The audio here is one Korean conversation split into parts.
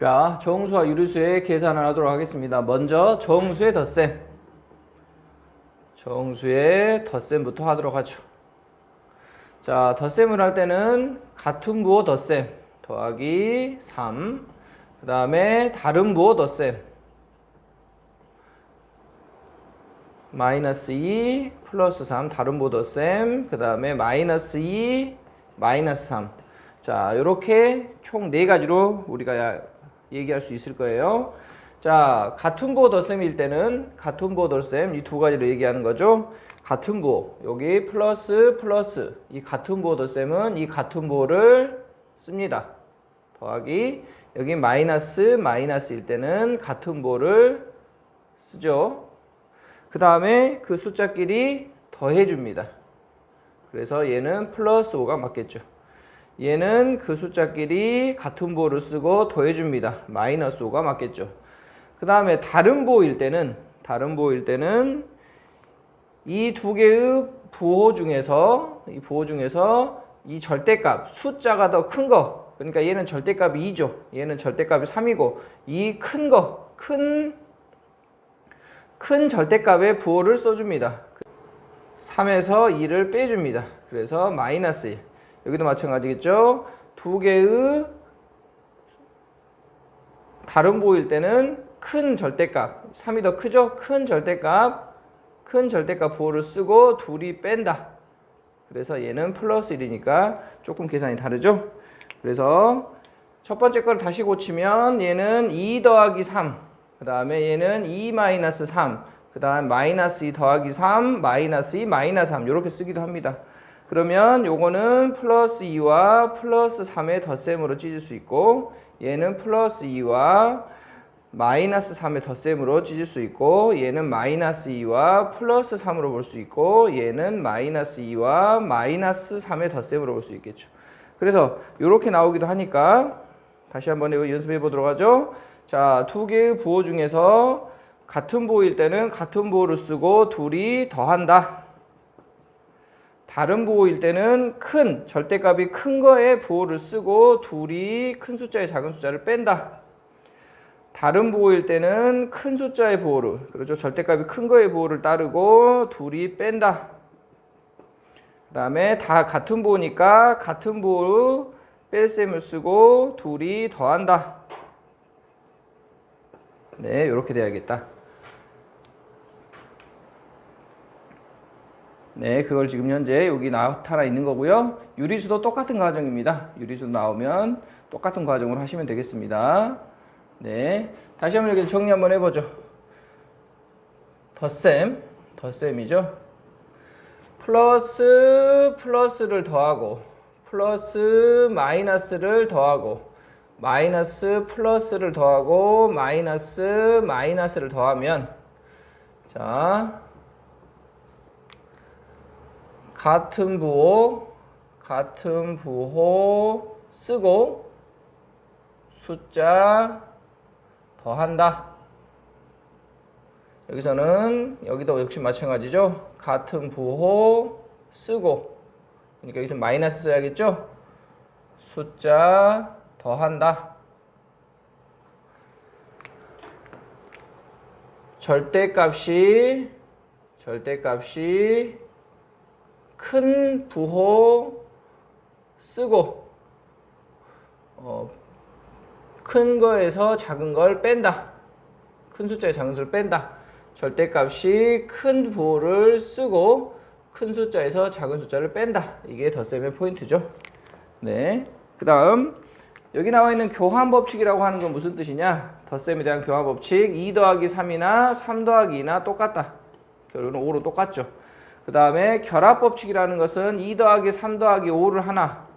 자, 정수와 유리수의 계산을 하도록 하겠습니다. 먼저 정수의 덧셈. 정수의 덧셈부터 하도록 하죠. 자, 덧셈을 할 때는 같은 부호 덧셈 더하기 3. 그 다음에 다른 부호 덧셈 마이너스 2 플러스 3 다른 부호 덧셈 그 다음에 마이너스 2 마이너스 3. 자, 요렇게 총 4가지로 우리가 얘기할 수 있을 거예요. 자, 같은 부호 덧셈일 때는 같은 부호 덧셈 이 2가지로 얘기하는 거죠. 같은 부호 여기 플러스 플러스 이 같은 부호 덧셈은 이 같은 부호를 씁니다. 더하기 여기 마이너스 마이너스일 때는 같은 부호를 쓰죠. 그 다음에 그 숫자끼리 더해줍니다. 그래서 얘는 플러스 5가 맞겠죠. 얘는 그 숫자끼리 같은 부호를 쓰고 더해줍니다. 마이너스 5가 맞겠죠. 그 다음에 다른 부호일 때는 이 2개의 부호 중에서 이 절대값 숫자가 더 큰 거, 그러니까 얘는 절대값이 2죠. 얘는 절대값이 3이고 이 큰 거, 큰 절대값의 부호를 써줍니다. 3에서 2를 빼줍니다. 그래서 마이너스 1. 여기도 마찬가지겠죠. 2개의 다른 부호일 때는 큰 절대값, 3이 더 크죠? 큰 절대값 부호를 쓰고 둘이 뺀다. 그래서 얘는 플러스 1이니까 조금 계산이 다르죠? 그래서 첫 번째 걸 다시 고치면 얘는 2 더하기 3, 그 다음에 얘는 2 마이너스 3, 그 다음 마이너스 2 더하기 3, 마이너스 2 마이너스 3 이렇게 쓰기도 합니다. 그러면 요거는 플러스 2와 플러스 3의 덧셈으로 찢을 수 있고 얘는 플러스 2와 마이너스 3의 덧셈으로 찢을 수 있고 얘는 마이너스 2와 플러스 3으로 볼 수 있고 얘는 마이너스 2와 마이너스 3의 덧셈으로 볼 수 있겠죠. 그래서 이렇게 나오기도 하니까 다시 한번 연습해 보도록 하죠. 자, 2개의 부호 중에서 같은 부호일 때는 같은 부호를 쓰고 둘이 더한다. 다른 부호일 때는 큰 절대값이 큰 거에 부호를 쓰고 둘이 큰 숫자의 작은 숫자를 뺀다. 다른 부호일 때는 큰 숫자의 부호를, 그렇죠, 절대값이 큰 거의 부호를 따르고 둘이 뺀다. 그 다음에 다 같은 부호니까 같은 부호로 뺄셈을 쓰고 둘이 더한다. 네, 이렇게 돼야겠다. 네, 그걸 지금 현재 여기 나타나 있는 거고요. 유리수도 똑같은 과정입니다. 유리수 나오면 똑같은 과정으로 하시면 되겠습니다. 네, 다시 한번 여기 정리 한번 해보죠. 덧셈이죠. 플러스를 더하고 플러스 마이너스를 더하고 마이너스 플러스를 더하고 마이너스를 더하면 자, 같은 부호 쓰고 숫자 더한다. 여기서는 여기도 역시 마찬가지죠. 같은 부호 쓰고, 그러니까 여기서 마이너스 써야겠죠. 숫자 더한다. 절대값이 큰 부호 쓰고 큰 거에서 작은 걸 뺀다. 큰 숫자에 작은 수를 뺀다. 절대값이 큰 부호를 쓰고 큰 숫자에서 작은 숫자를 뺀다. 이게 덧셈의 포인트죠. 네. 그 다음 여기 나와 있는 교환 법칙이라고 하는 건 무슨 뜻이냐? 덧셈에 대한 교환 법칙 2 더하기 3이나 3 더하기 2나 똑같다. 결론은 5로 똑같죠. 그 다음에 결합 법칙이라는 것은 2 더하기 3 더하기 5를 하나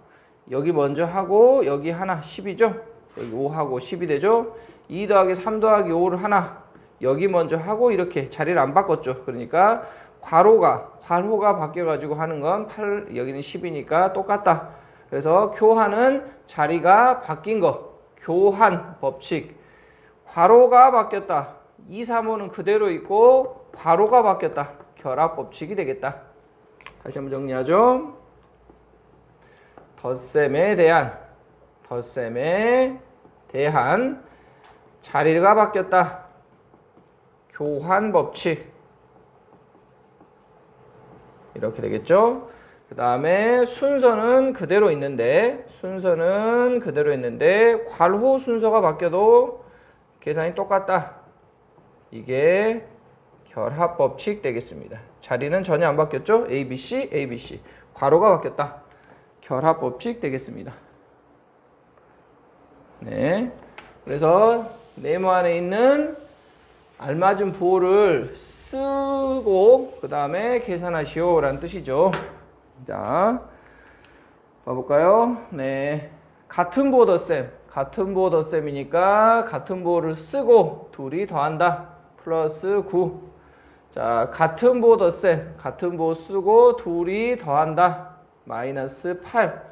여기 먼저 하고 여기 하나 10이죠. 여기 5하고 10이 되죠. 2 더하기 3 더하기 5를 하나 여기 먼저 하고 이렇게 자리를 안 바꿨죠. 그러니까 괄호가 바뀌어가지고 하는 건 8, 여기는 10이니까 똑같다. 그래서 교환은 자리가 바뀐 거, 교환 법칙. 괄호가 바뀌었다. 2, 3, 5는 그대로 있고 괄호가 바뀌었다. 결합 법칙이 되겠다. 다시 한번 정리하죠. 덧셈에 대한 자리가 바뀌었다. 교환 법칙. 이렇게 되겠죠. 그 다음에 순서는 그대로 있는데 괄호 순서가 바뀌어도 계산이 똑같다. 이게 결합 법칙 되겠습니다. 자리는 전혀 안 바뀌었죠. ABC, ABC. 괄호가 바뀌었다. 결합 법칙 되겠습니다. 네. 그래서 네모 안에 있는 알맞은 부호를 쓰고 그 다음에 계산하시오 라는 뜻이죠. 자, 봐볼까요? 네. 같은 부호 덧셈이니까 같은 부호를 쓰고 둘이 더한다. 플러스 9. 자, 같은 부호 쓰고 둘이 더한다. 마이너스 8.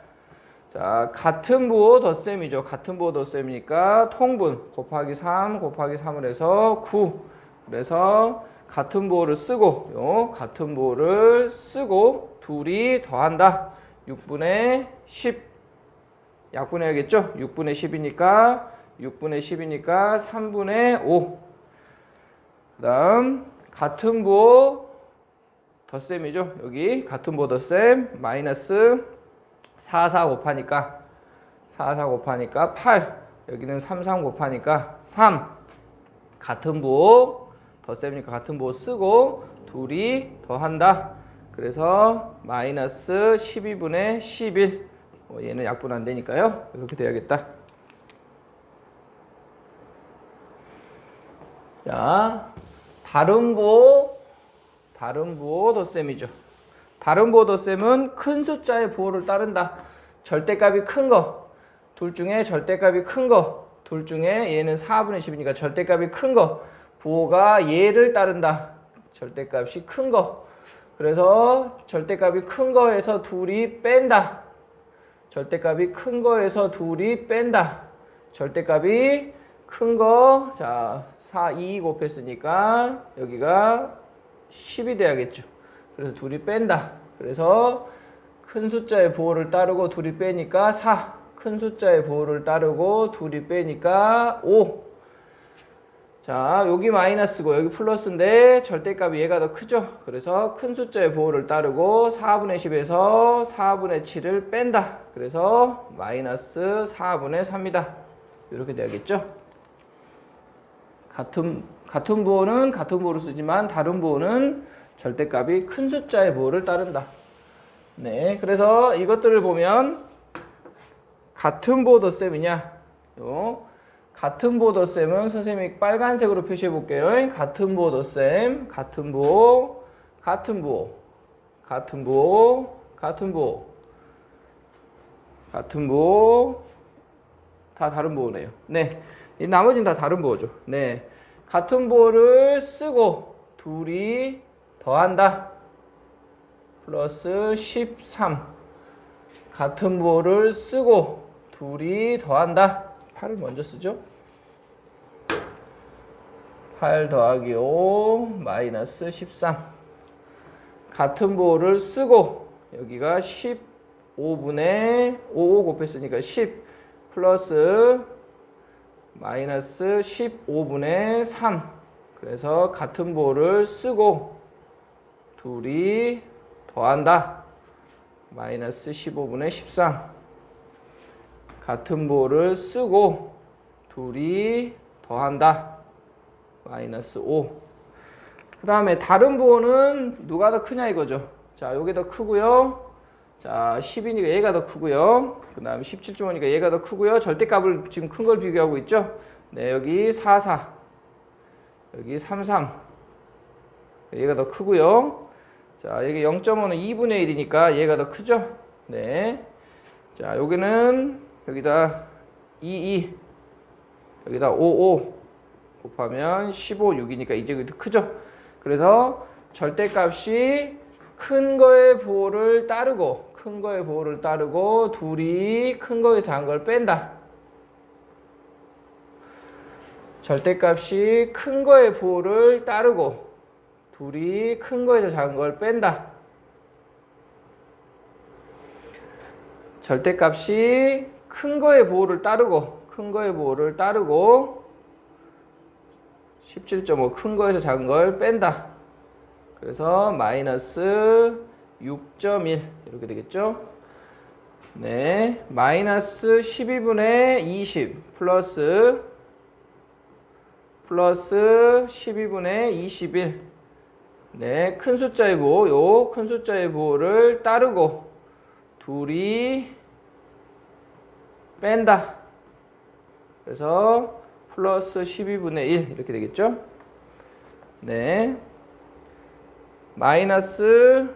자, 같은 부호 덧셈이죠. 같은 부호 덧셈이니까 통분 곱하기 3 곱하기 3을 해서 9. 그래서 같은 부호를 쓰고 둘이 더한다. 6분의 10. 약분해야겠죠? 6분의 10이니까 3분의 5. 그 다음 같은 부호 덧셈이죠. 여기 같은 부호 덧셈 마이너스 4 곱하니까 8. 여기는 3 곱하니까 3. 같은 부호 덧셈이니까 같은 부호 쓰고 둘이 더한다. 그래서 마이너스 12분의 11. 얘는 약분 안 되니까요. 이렇게 돼야겠다. 자, 다른 부호 덧셈이죠. 다른 부호 덧셈은 큰 숫자의 부호를 따른다. 절대값이 큰 거. 둘 중에 절대값이 큰 거. 둘 중에 얘는 4분의 10이니까 절대값이 큰 거. 부호가 얘를 따른다. 절대값이 큰 거. 그래서 절대값이 큰 거에서 둘이 뺀다. 절대값이 큰 거에서 둘이 뺀다. 절대값이 큰 거. 자, 2 곱했으니까 여기가 10이 돼야겠죠. 그래서 둘이 뺀다. 그래서 큰 숫자의 부호를 따르고 둘이 빼니까 4. 큰 숫자의 부호를 따르고 둘이 빼니까 5. 자, 여기 마이너스고 여기 플러스인데 절대값이 얘가 더 크죠. 그래서 큰 숫자의 부호를 따르고 4분의 10에서 4분의 7을 뺀다. 그래서 마이너스 4분의 3이다. 이렇게 돼야겠죠. 같은 부호는 같은 부호를 쓰지만 다른 부호는 절대값이 큰 숫자의 부호를 따른다. 네, 그래서 이것들을 보면 같은 부호 덧셈이냐? 같은 부호 덧셈은 선생님이 빨간색으로 표시해 볼게요. 같은 부호 덧셈, 같은 부호 다 다른 부호네요. 네, 이 나머지는 다 다른 부호죠. 네, 같은 부호를 쓰고 둘이 더한다. 플러스 13. 같은 부호를 쓰고 둘이 더한다. 8을 먼저 쓰죠. 8 더하기 5 마이너스 13. 같은 부호를 쓰고 여기가 15분의 5 곱했으니까 10 플러스 마이너스 15분의 3. 그래서 같은 부호를 쓰고 둘이 더한다. 마이너스 15분의 13. 같은 부호를 쓰고 둘이 더한다. 마이너스 5. 그 다음에 다른 부호는 누가 더 크냐 이거죠. 자, 요게 더 크고요. 자, 10이니까 얘가 더 크고요. 그 다음에 17.5니까 얘가 더 크고요. 절대값을 지금 큰 걸 비교하고 있죠. 네, 여기 4. 여기 3. 얘가 더 크고요. 자, 여기 0.5는 2분의 1이니까 얘가 더 크죠. 네. 자, 여기는 여기다 2, 여기다 5 곱하면 15, 6이니까 이제 더 크죠. 그래서 절대값이 큰 거의 부호를 따르고 둘이 큰 거에서 작은 걸 뺀다. 절대값이 큰 거의 부호를 따르고 둘이 큰 거에서 작은 걸 뺀다. 절대값이 큰 거의 부호를 따르고 17.5 큰 거에서 작은 걸 뺀다. 그래서 마이너스 6.1 이렇게 되겠죠. 네, 마이너스 12분의 20 플러스 12분의 21. 네, 큰 숫자의 부호, 요 큰 숫자의 부호를 따르고 둘이 뺀다. 그래서 플러스 12분의 1 이렇게 되겠죠. 네, 마이너스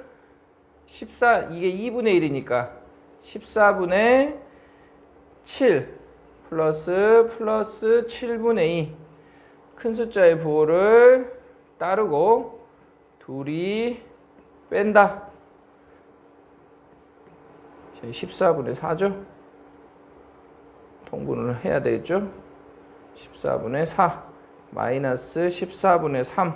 14, 이게 2분의 1이니까 14분의 7 플러스 7분의 2. 큰 숫자의 부호를 따르고 둘이 뺀다. 14분의 4죠. 통분을 해야 되겠죠. 14분의 4 마이너스 14분의 3.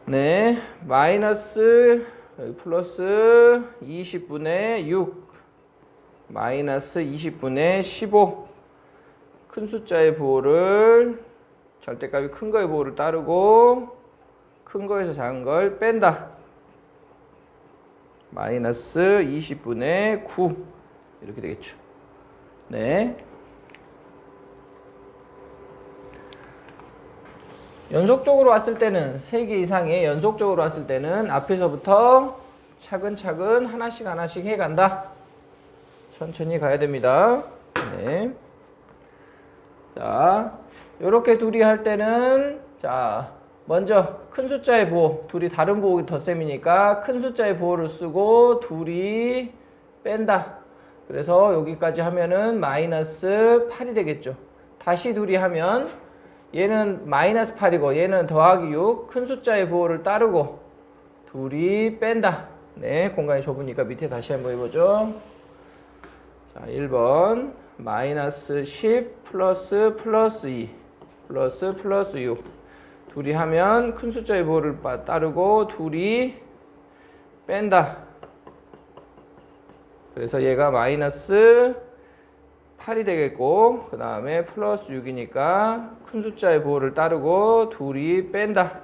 네, 마이너스 여기 플러스 20분의 6 마이너스 20분의 15. 큰 숫자의 부호를 절대값이 큰 거의 부호를 따르고 큰 거에서 작은 걸 뺀다. 마이너스 20분의 9 이렇게 되겠죠. 네. 연속적으로 왔을 때는 3개 이상의 연속적으로 왔을 때는 앞에서부터 차근차근 하나씩 해간다. 천천히 가야 됩니다. 네. 자, 요렇게 둘이 할 때는 자, 먼저 큰 숫자의 부호, 둘이 다른 부호기 덧셈이니까 큰 숫자의 부호를 쓰고 둘이 뺀다. 그래서 여기까지 하면은 마이너스 8이 되겠죠. 다시 둘이 하면 얘는 마이너스 8이고 얘는 더하기 6. 큰 숫자의 부호를 따르고 둘이 뺀다. 네, 공간이 좁으니까 밑에 다시 한번 해보죠. 자, 1번 마이너스 10 플러스 2 플러스 6. 둘이 하면 큰 숫자의 부호를 따르고 둘이 뺀다. 그래서 얘가 마이너스 8이 되겠고 그 다음에 플러스 6이니까 큰 숫자의 부호를 따르고 둘이 뺀다.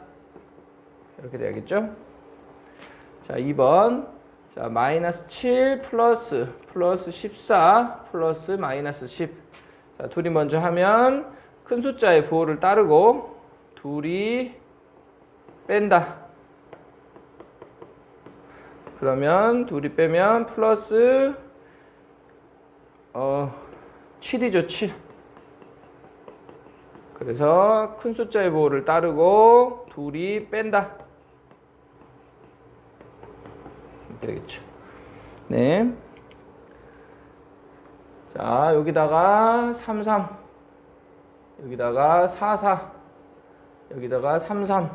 이렇게 되겠죠. 자, 2번 자, 마이너스 7 플러스 14 플러스 마이너스 10. 자, 둘이 먼저 하면 큰 숫자의 부호를 따르고 둘이 뺀다. 그러면 둘이 빼면 플러스 7이죠. 7. 그래서 큰 숫자의 부호를 따르고 둘이 뺀다. 이렇게 되겠죠. 네. 자, 여기다가 33, 여기다가 44, 여기다가 33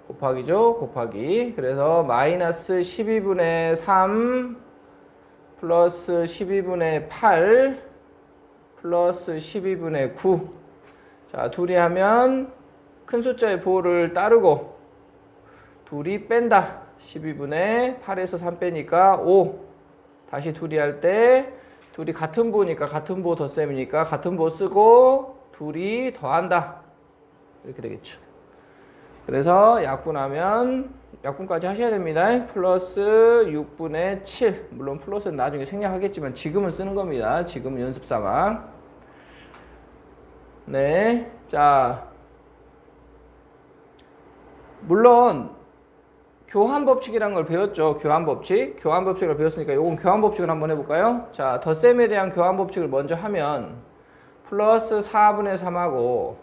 곱하기죠. 곱하기. 그래서 마이너스 12분의 3 플러스 12분의 8 플러스 12분의 9. 자, 둘이 하면 큰 숫자의 부호를 따르고 둘이 뺀다. 12분의 8에서 3 빼니까 5. 다시 둘이 할 때 둘이 같은 부호니까 같은 부호 덧셈이니까 같은 부호 쓰고 둘이 더한다. 이렇게 되겠죠. 그래서 약분하면 약분까지 하셔야 됩니다. 플러스 6분의 7. 물론 플러스는 나중에 생략하겠지만 지금은 쓰는 겁니다. 지금은 연습 상황. 네. 자, 물론 교환 법칙이라는 걸 배웠죠. 교환 법칙. 교환 법칙을 배웠으니까 이건 교환 법칙을 한번 해볼까요? 자, 덧셈에 대한 교환 법칙을 먼저 하면 플러스 4분의 3하고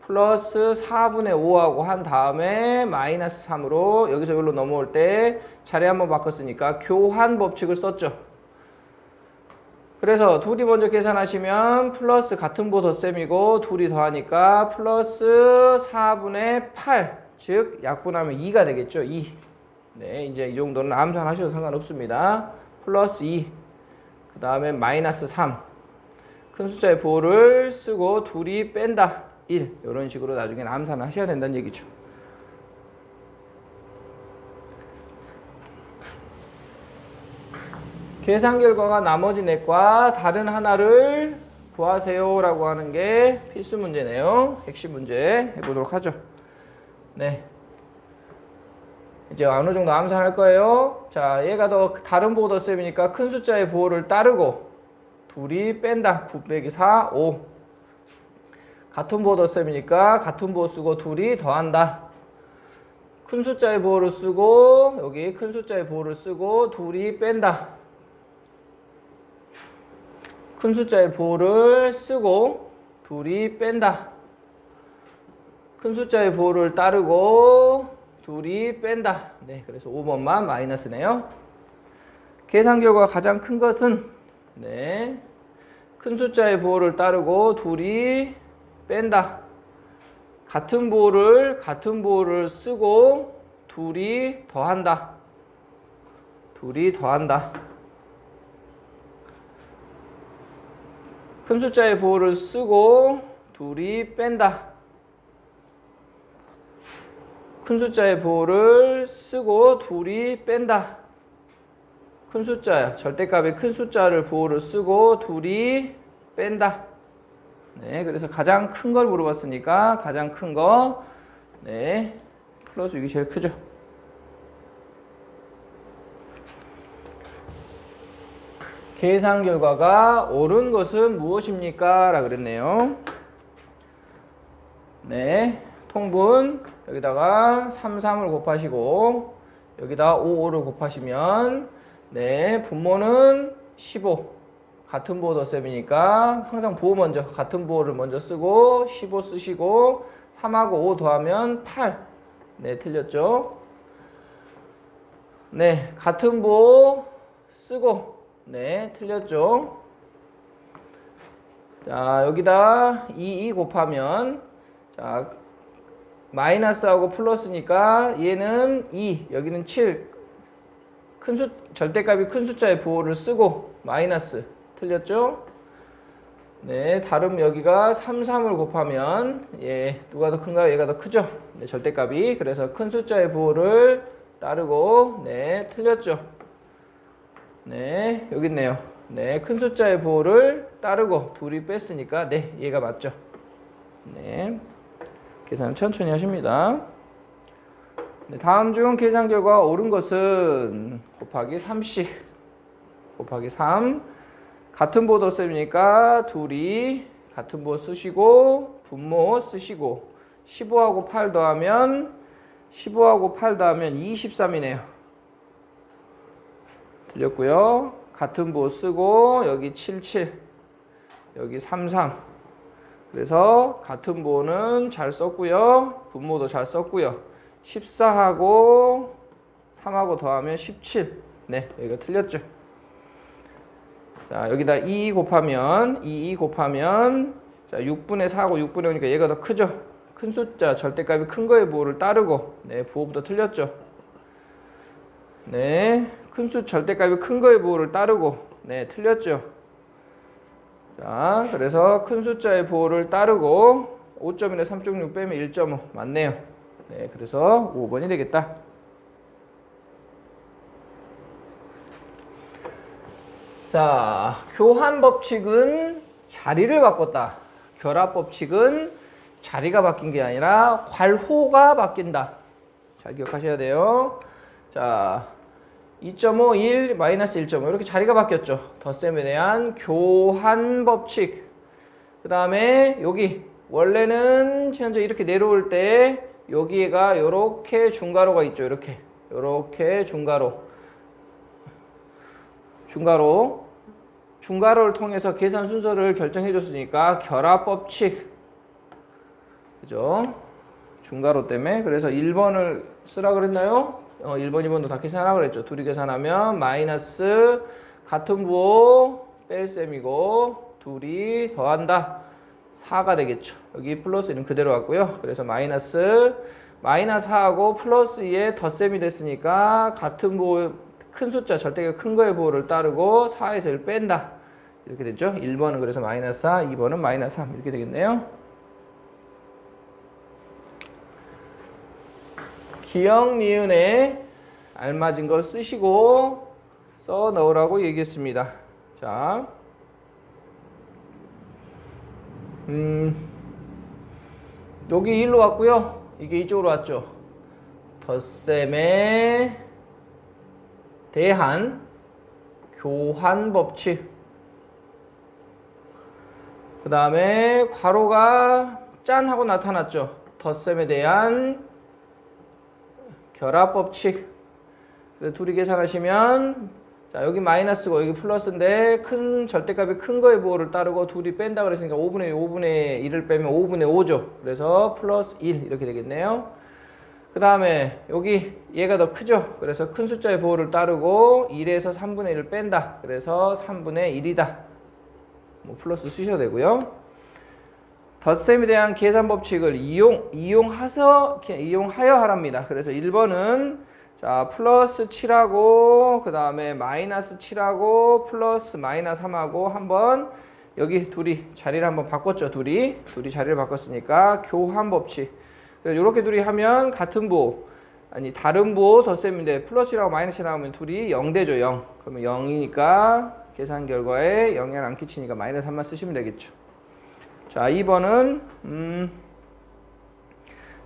플러스 4분의 5하고 한 다음에 마이너스 3으로 여기서 여기로 넘어올 때 자리 한번 바꿨으니까 교환 법칙을 썼죠. 그래서 둘이 먼저 계산하시면 플러스 같은 보 덧셈이고 둘이 더하니까 플러스 4분의 8. 즉 약분하면 2가 되겠죠. 2. 네, 이제 이 정도는 암산하셔도 상관없습니다. 플러스 2. 그 다음에 마이너스 3. 큰 숫자의 부호를 쓰고 둘이 뺀다. 1. 이런 식으로 나중에 암산을 하셔야 된다는 얘기죠. 계산 결과가 나머지 넷과 다른 하나를 구하세요라고 하는 게 필수 문제네요. 핵심 문제 해보도록 하죠. 네. 이제 어느 정도 암산할 거예요. 자, 얘가 더 다른 보호 덧셈이니까 큰 숫자의 보호를 따르고 둘이 뺀다. 9 빼기 4, 5. 같은 보호 덧셈이니까 같은 보호 쓰고 둘이 더한다. 큰 숫자의 보호를 쓰고 여기 큰 숫자의 보호를 쓰고 둘이 뺀다. 큰 숫자의 보호를 쓰고 둘이 뺀다. 큰 숫자의 보호를 따르고 둘이 뺀다. 네, 그래서 5번만 마이너스네요. 계산 결과 가장 큰 것은 네, 큰 숫자의 보호를 따르고 둘이 뺀다. 같은 보호를 쓰고 둘이 더한다. 둘이 더한다. 큰 숫자의 보호를 쓰고 둘이 뺀다. 큰 숫자의 보호를 쓰고 둘이 뺀다. 큰 숫자야. 절대값의 큰 숫자를 보호를 쓰고 둘이 뺀다. 네, 그래서 가장 큰 걸 물어봤으니까 가장 큰 거, 네, 플러스 6이 제일 크죠. 계산 결과가 옳은 것은 무엇입니까? 라 그랬네요. 네, 통분 여기다가 3, 3을 곱하시고 여기다 5, 5를 곱하시면 네, 분모는 15. 같은 보호 덧셈이니까 항상 부호 먼저 같은 보호를 먼저 쓰고 15 쓰시고 3하고 5 더하면 8. 네, 틀렸죠? 네, 같은 보호 쓰고 네, 틀렸죠? 자, 여기다 2 곱하면 자, 마이너스하고 플러스니까 얘는 2, 여기는 7. 절대값이 큰 숫자의 부호를 쓰고 마이너스. 틀렸죠? 네, 다름 여기가 3, 3을 곱하면 누가 더 큰가요? 얘가 더 크죠? 네, 절대값이. 그래서 큰 숫자의 부호를 따르고 네, 틀렸죠? 네, 여기 있네요. 네, 큰 숫자의 부호를 따르고 둘이 뺐으니까 네, 얘가 맞죠? 네, 계산 천천히 하십니다. 네, 다음 중 계산 결과가 옳은 것은 곱하기 3씩 곱하기 3. 같은 보호 덧셈이니까 둘이 같은 보호 쓰시고 분모 쓰시고 15하고 8 더하면 23이네요. 틀렸고요. 같은 보호 쓰고 여기 77 여기 33. 그래서 같은 보호는 잘 썼고요. 분모도 잘 썼고요. 14하고 3하고 더하면 17. 네, 여기가 틀렸죠. 자, 여기다 2 곱하면 자, 6분의 4하고 6분의 5니까 얘가 더 크죠. 큰 숫자 절대값이 큰 거의 부호를 따르고 네, 부호부터 틀렸죠. 네, 큰 숫자 절대값이 큰 거의 부호를 따르고 네, 틀렸죠. 자, 그래서 큰 숫자의 부호를 따르고 5.1에 3.6 빼면 1.5 맞네요. 네, 그래서 5번이 되겠다. 자, 교환 법칙은 자리를 바꿨다. 결합 법칙은 자리가 바뀐 게 아니라 괄호가 바뀐다. 잘 기억하셔야 돼요. 자, 2.5, 1, 마이너스 1.5 이렇게 자리가 바뀌었죠. 덧셈에 대한 교환 법칙. 그 다음에 여기 원래는 현재 이렇게 내려올 때 여기가 이렇게 중괄호가 있죠. 이렇게 중괄호를 통해서 계산 순서를 결정해 줬으니까 결합 법칙. 그죠? 중괄호 때문에. 그래서 1번을 쓰라 그랬나요? 1번, 2번도 다 계산하라 그랬죠. 둘이 계산하면 마이너스 같은 부호 뺄 셈이고 둘이 더한다. 4가 되겠죠. 여기 플러스는 그대로 왔고요. 그래서 마이너스 4하고 플러스 2의 덧셈이 됐으니까 같은 부호 큰 숫자 절대가 큰 거의 부호를 따르고 4에서 1 뺀다. 이렇게 됐죠. 1번은 그래서 마이너스 4, 2번은 마이너스 3 이렇게 되겠네요. 기역 니은에 알맞은 걸 쓰시고 써 넣으라고 얘기했습니다. 자, 여기 1로 왔고요. 이게 이쪽으로 왔죠. 덧셈에 대한 교환 법칙. 그 다음에 괄호가 짠 하고 나타났죠. 덧셈에 대한 결합 법칙. 그래서 둘이 계산하시면, 자, 여기 마이너스고 여기 플러스인데 큰 절대값이 큰 거의 부호를 따르고 둘이 뺀다 그랬으니까 5분의 2, 5분의 1을 빼면 5분의 5죠. 그래서 플러스 1 이렇게 되겠네요. 그 다음에 여기 얘가 더 크죠. 그래서 큰 숫자의 부호를 따르고 1에서 3분의 1을 뺀다. 그래서 3분의 1이다. 뭐 플러스 쓰셔도 되고요. 덧셈에 대한 계산 법칙을 이용하여 하랍니다. 그래서 1번은 자, 플러스 7하고 그 다음에 마이너스 7하고 플러스 마이너스 3하고 한번 여기 둘이 자리를 한번 바꿨죠. 둘이 자리를 바꿨으니까 교환 법칙. 그래서 이렇게 둘이 하면 같은 부호 아니 다른 부호 덧셈인데 플러스 7하고 마이너스 7하고 하면 둘이 0 되죠. 0. 그러면 0이니까 계산 결과에 영향 안 끼치니까 마이너스 3만 쓰시면 되겠죠. 자, 2번은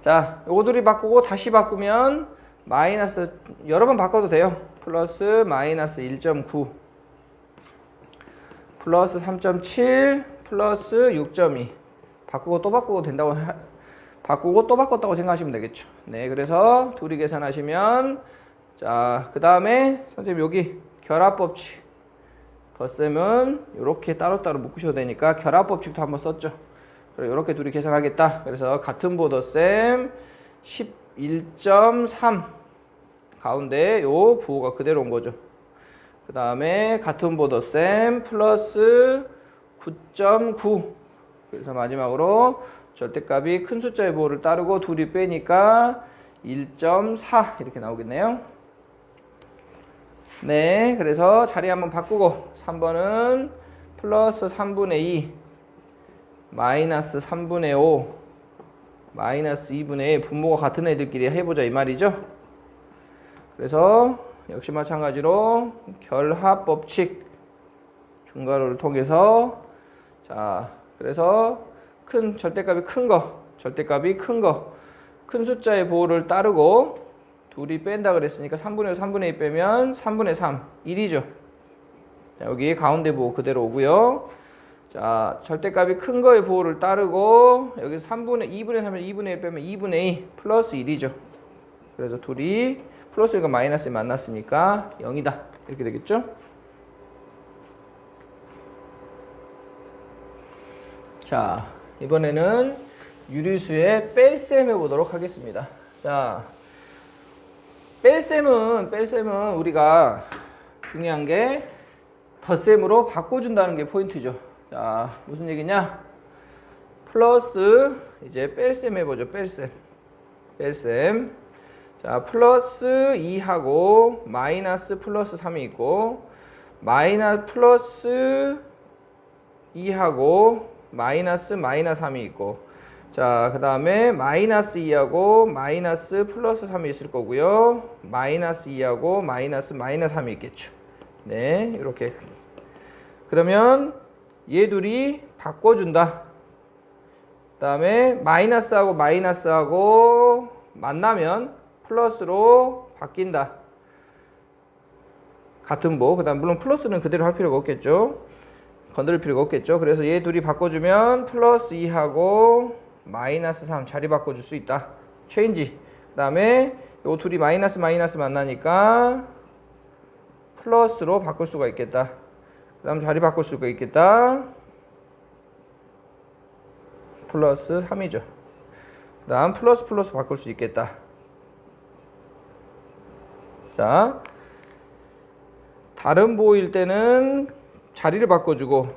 자, 요거 둘이 바꾸고 다시 바꾸면 마이너스 여러 번 바꿔도 돼요. 플러스 마이너스 1.9 플러스 3.7 플러스 6.2 바꾸고 또 바꾸고 된다고 바꾸고 또 바꿨다고 생각하시면 되겠죠. 네, 그래서 둘이 계산하시면 자, 그 다음에 선생님 여기 결합법칙 덧셈은 이렇게 따로따로 묶으셔도 되니까 결합법칙도 한번 썼죠. 그리고 이렇게 둘이 계산하겠다. 그래서 같은 보 덧셈 11.3 가운데 요 부호가 그대로 온 거죠. 그 다음에 같은 보 덧셈 플러스 9.9 그래서 마지막으로 절대값이 큰 숫자의 부호를 따르고 둘이 빼니까 1.4 이렇게 나오겠네요. 네, 그래서 자리 한번 바꾸고 3번은 플러스 3분의 2 마이너스 3분의 5 마이너스 2분의 1 분모가 같은 애들끼리 해보자 이 말이죠. 그래서 역시 마찬가지로 결합법칙 중괄호를 통해서 자, 그래서 큰 절대값이 큰 거 큰 숫자의 부호를 따르고 둘이 뺀다 그랬으니까 3분의 5, 3분의 2 빼면 3분의 3 1이죠. 자, 여기 가운데 부호 그대로 오고요. 자, 절대값이 큰 거의 부호를 따르고 여기 2분의 3을 2분의 1 빼면 2분의 2 플러스 1이죠. 그래서 둘이 플러스가 마이너스에 만났으니까 0이다. 이렇게 되겠죠? 자, 이번에는 유리수의 뺄셈 해보도록 하겠습니다. 자, 뺄셈은 우리가 중요한 게 덧셈으로 바꿔준다는 게 포인트죠. 자, 무슨 얘기냐? 플러스 이제 뺄셈 해보죠. 뺄셈. 자, 플러스 2하고 마이너스 플러스 3이 있고 마이너스 플러스 2하고 마이너스 3이 있고 자, 그 다음에 마이너스 2하고 마이너스 플러스 3이 있을 거고요. 마이너스 2하고 마이너스 3이 있겠죠. 네, 이렇게. 그러면 얘 둘이 바꿔준다. 그 다음에 마이너스하고 만나면 플러스로 바뀐다. 같은 보. 그 다음 물론 플러스는 그대로 할 필요가 없겠죠. 건드릴 필요가 없겠죠. 그래서 얘 둘이 바꿔주면 플러스 2하고 마이너스 3 자리 바꿔줄 수 있다. 체인지. 그 다음에 요 둘이 마이너스 만나니까 플러스로 바꿀 수가 있겠다. 그 다음 자리 바꿀 수가 있겠다. 플러스 3이죠. 그 다음 플러스 바꿀 수 있겠다. 자, 다른 보호일 때는 자리를 바꿔주고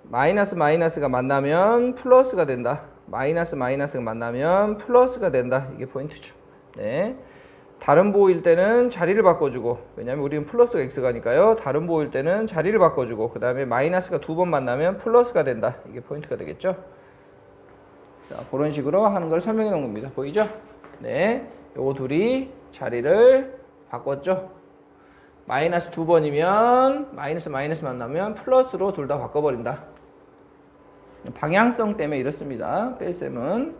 마이너스가 만나면 플러스가 된다. 마이너스가 만나면 플러스가 된다. 이게 포인트죠. 네. 다른 보호일 때는 자리를 바꿔주고 왜냐하면 우리는 플러스가 x가니까요. 다른 보호일 때는 자리를 바꿔주고 그 다음에 마이너스가 두 번 만나면 플러스가 된다. 이게 포인트가 되겠죠. 자, 그런 식으로 하는 걸 설명해 놓은 겁니다. 보이죠? 네. 요거 둘이 자리를 바꿨죠. 마이너스 두 번이면 마이너스 만나면 플러스로 둘 다 바꿔버린다. 방향성 때문에 이렇습니다. 뺄셈은.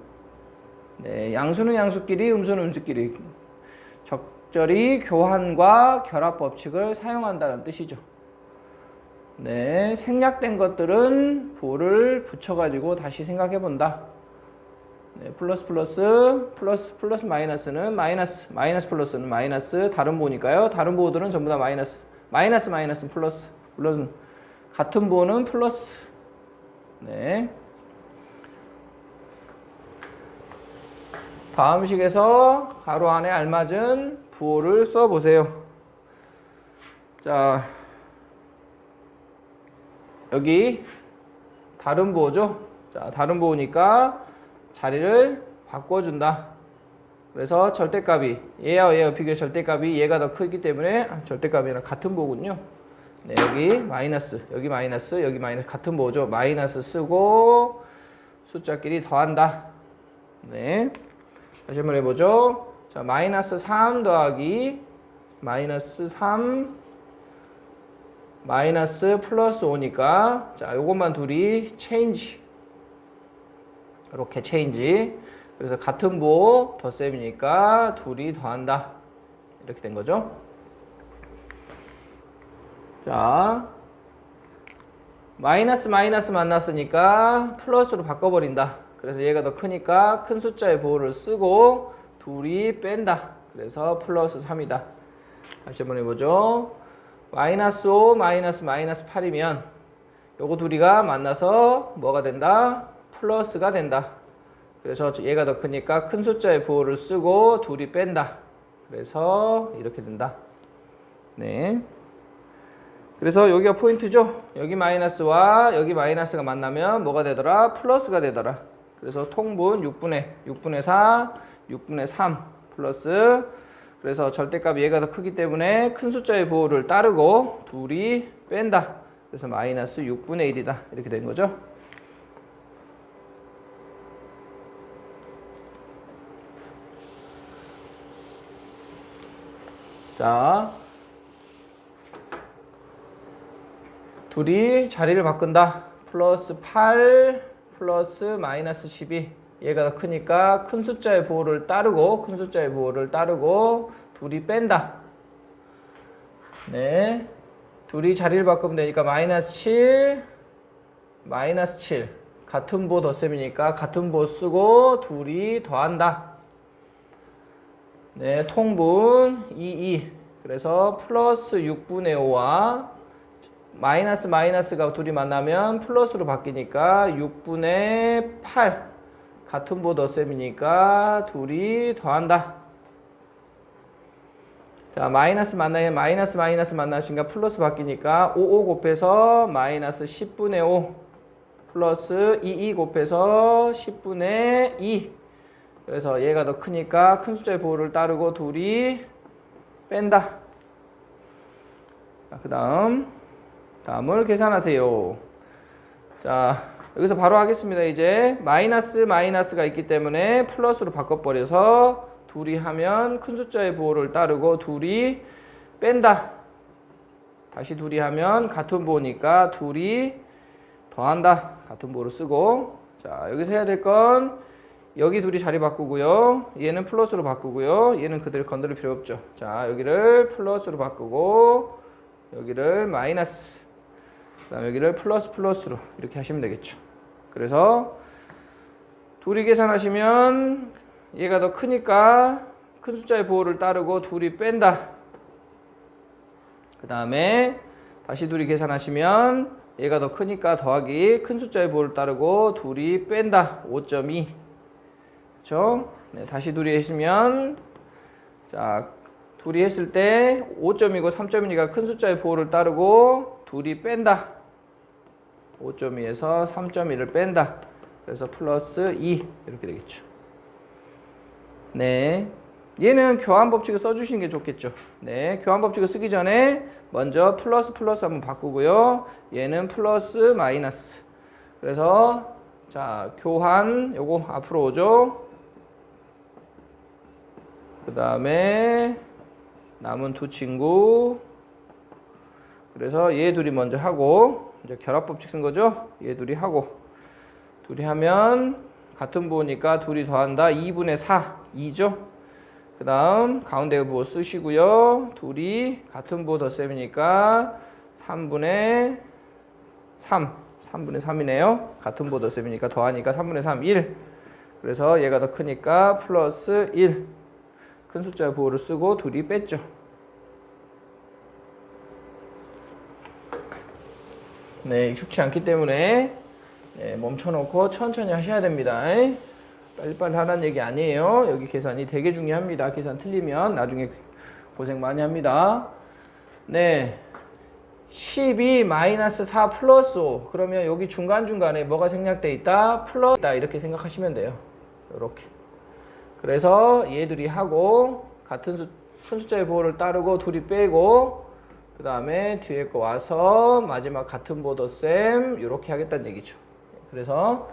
네, 양수는 양수끼리, 음수는 음수끼리 적절히 교환과 결합 법칙을 사용한다는 뜻이죠. 네, 생략된 것들은 부호를 붙여가지고 다시 생각해 본다. 네, 플러스 마이너스는 마이너스 플러스는 마이너스, 다른 부호니까요. 다른 부호들은 전부 다 마이너스는 플러스, 물론 같은 부호는 플러스. 네. 다음 식에서 가로 안에 알맞은 부호를 써보세요. 자, 여기 다른 부호죠. 자, 다른 부호니까 자리를 바꿔준다. 그래서 절대값이 얘와 비교해 절대값이 얘가 더 크기 때문에 절대값이랑 같은 부호군요. 네, 여기 마이너스, 여기 마이너스, 여기 마이너스 같은 부호죠. 마이너스 쓰고 숫자끼리 더한다. 네. 다시 한번 해보죠. 자, 마이너스 3 더하기 마이너스 3 마이너스 플러스 5니까 자, 요것만 둘이 체인지. 이렇게 체인지. 그래서 같은 부호 덧셈이니까 둘이 더한다. 이렇게 된 거죠. 자, 마이너스 만났으니까 플러스로 바꿔버린다. 그래서 얘가 더 크니까 큰 숫자의 부호를 쓰고 둘이 뺀다. 그래서 플러스 3이다. 다시 한번 해보죠. 마이너스 5 마이너스 8이면 요거 둘이가 만나서 뭐가 된다? 플러스가 된다. 그래서 얘가 더 크니까 큰 숫자의 부호를 쓰고 둘이 뺀다. 그래서 이렇게 된다. 네. 그래서 여기가 포인트죠. 여기 마이너스와 여기 마이너스가 만나면 뭐가 되더라? 플러스가 되더라. 그래서 통분 6분의 4, 6분의 3 플러스. 그래서 절대값이 얘가 더 크기 때문에 큰 숫자의 부호를 따르고 둘이 뺀다. 그래서 마이너스 6분의 1이다. 이렇게 된 거죠. 자, 둘이 자리를 바꾼다. 플러스 8 플러스 마이너스 12. 얘가 더 크니까 큰 숫자의 부호를 따르고 둘이 뺀다. 네, 둘이 자리를 바꾸면 되니까 마이너스 7 같은 부호 덧셈이니까 같은 부호 쓰고 둘이 더한다. 네, 통분 2. 그래서 플러스 6분의 5와 마이너스가 둘이 만나면 플러스로 바뀌니까 6분의 8 같은 부호 덧셈이니까 둘이 더한다. 자, 마이너스 만나면 마이너스 만나시니까 플러스 바뀌니까 5 곱해서 마이너스 10분의 5 플러스 2 곱해서 10분의 2. 그래서 얘가 더 크니까 큰 숫자의 부호를 따르고 둘이 뺀다. 자, 다음을 계산하세요. 자, 여기서 바로 하겠습니다. 이제 마이너스가 있기 때문에 플러스로 바꿔버려서 둘이 하면 큰 숫자의 부호를 따르고 둘이 뺀다. 다시 둘이 하면 같은 부호니까 둘이 더한다. 같은 부호를 쓰고. 자, 여기서 해야 될 건 여기 둘이 자리 바꾸고요. 얘는 플러스로 바꾸고요. 얘는 그대로 건드릴 필요 없죠. 자, 여기를 플러스로 바꾸고 여기를 마이너스, 그다음 여기를 플러스로 이렇게 하시면 되겠죠. 그래서 둘이 계산하시면 얘가 더 크니까 큰 숫자의 부호를 따르고 둘이 뺀다. 그 다음에 다시 둘이 계산하시면 얘가 더 크니까 더하기 큰 숫자의 부호를 따르고 둘이 뺀다. 5.2. 그렇죠? 네, 다시 둘이 하시면 자, 둘이 했을 때 5.2고 3.2가 큰 숫자의 부호를 따르고 둘이 뺀다. 5.2에서 3.2를 뺀다. 그래서 플러스 2 이렇게 되겠죠. 네, 얘는 교환 법칙을 써주시는 게 좋겠죠. 네, 교환 법칙을 쓰기 전에 먼저 플러스 한번 바꾸고요. 얘는 플러스 마이너스. 그래서 자, 교환 요거 앞으로 오죠. 그 다음에 남은 두 친구. 그래서 얘 둘이 먼저 하고 이제 결합 법칙 쓴 거죠. 얘 둘이 하고 둘이 하면 같은 부호니까 둘이 더한다. 2분의 4, 2죠. 그 다음 가운데 부호 쓰시고요. 둘이 같은 부호 덧셈이니까 3분의 3, 3분의 3이네요. 같은 부호 덧셈이니까 더하니까 3분의 3, 1. 그래서 얘가 더 크니까 플러스 1. 큰 숫자 부호를 쓰고 둘이 뺐죠. 네, 익숙치 않기 때문에 네, 멈춰놓고 천천히 하셔야 됩니다. 빨리빨리 하라는 얘기 아니에요. 여기 계산이 되게 중요합니다. 계산 틀리면 나중에 고생 많이 합니다. 네, 12 마이너스 4 플러스 5. 그러면 여기 중간중간에 뭐가 생략돼 있다? 플러스 있다. 이렇게 생각하시면 돼요. 이렇게. 그래서 얘들이 하고 같은 큰 숫자의 부호를 따르고 둘이 빼고 그 다음에 뒤에 거 와서 마지막 같은 부호 덧셈 이렇게 하겠다는 얘기죠. 그래서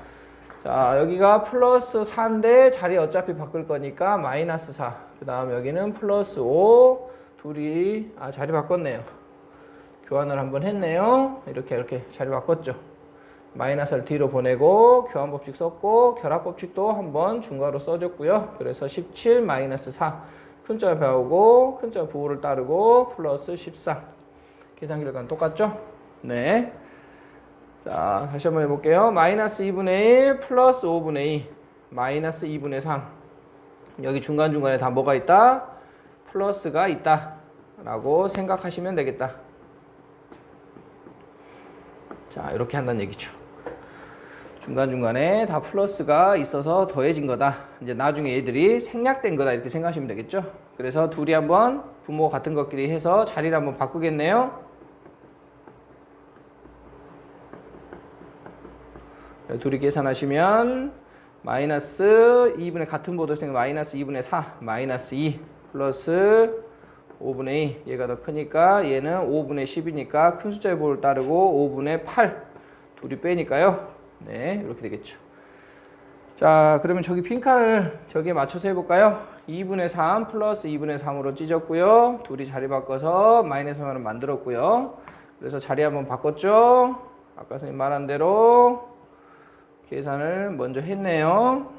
자 여기가 플러스 4인데 자리 어차피 바꿀 거니까 마이너스 4. 그 다음 여기는 플러스 5. 둘이 자리 바꿨네요. 교환을 한번 했네요. 이렇게 자리 바꿨죠. 마이너스를 뒤로 보내고 교환법칙 썼고 결합법칙도 한번 중괄호 써줬고요. 그래서 17 마이너스 4 큰자 배우고 큰자 부호를 따르고 플러스 14. 계산 결과는 똑같죠? 네. 자 다시 한번 해볼게요. 마이너스 2분의 1 플러스 5분의 2 마이너스 2분의 3. 여기 중간중간에 다 뭐가 있다? 플러스가 있다 라고 생각하시면 되겠다. 자 이렇게 한다는 얘기죠. 중간중간에 다 플러스가 있어서 더해진 거다. 이제 나중에 얘들이 생략된 거다 이렇게 생각하시면 되겠죠. 그래서 둘이 한번 부모 같은 것끼리 해서 자리를 한번 바꾸겠네요. 둘이 계산하시면 마이너스 2분의 같은 보도 생각 마이너스 2분의 4 마이너스 2 플러스 5분의 2 얘가 더 크니까 얘는 5분의 10이니까 큰 숫자의 보호를 따르고 5분의 8 둘이 빼니까요. 네 이렇게 되겠죠. 자 그러면 저기 빈칸을 저기에 맞춰서 해볼까요? 2분의 3 플러스 2분의 3으로 찢었고요. 둘이 자리 바꿔서 마이너스 1을 만들었고요. 그래서 자리 한번 바꿨죠. 아까 선생님 말한 대로 계산을 먼저 했네요.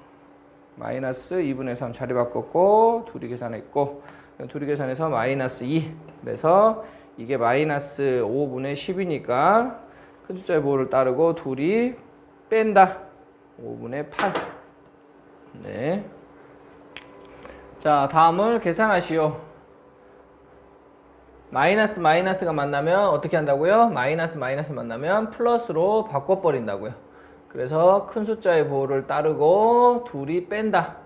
마이너스 2분의 3 자리 바꿨고 둘이 계산했고 둘이 계산해서 마이너스 2. 그래서 이게 마이너스 5분의 10이니까 큰 숫자의 보호를 따르고 둘이 뺀다. 5분의 8. 네. 자, 다음을 계산하시오. 마이너스 마이너스가 만나면 어떻게 한다고요? 마이너스 마이너스 만나면 플러스로 바꿔버린다고요. 그래서 큰 숫자의 보호를 따르고 둘이 뺀다.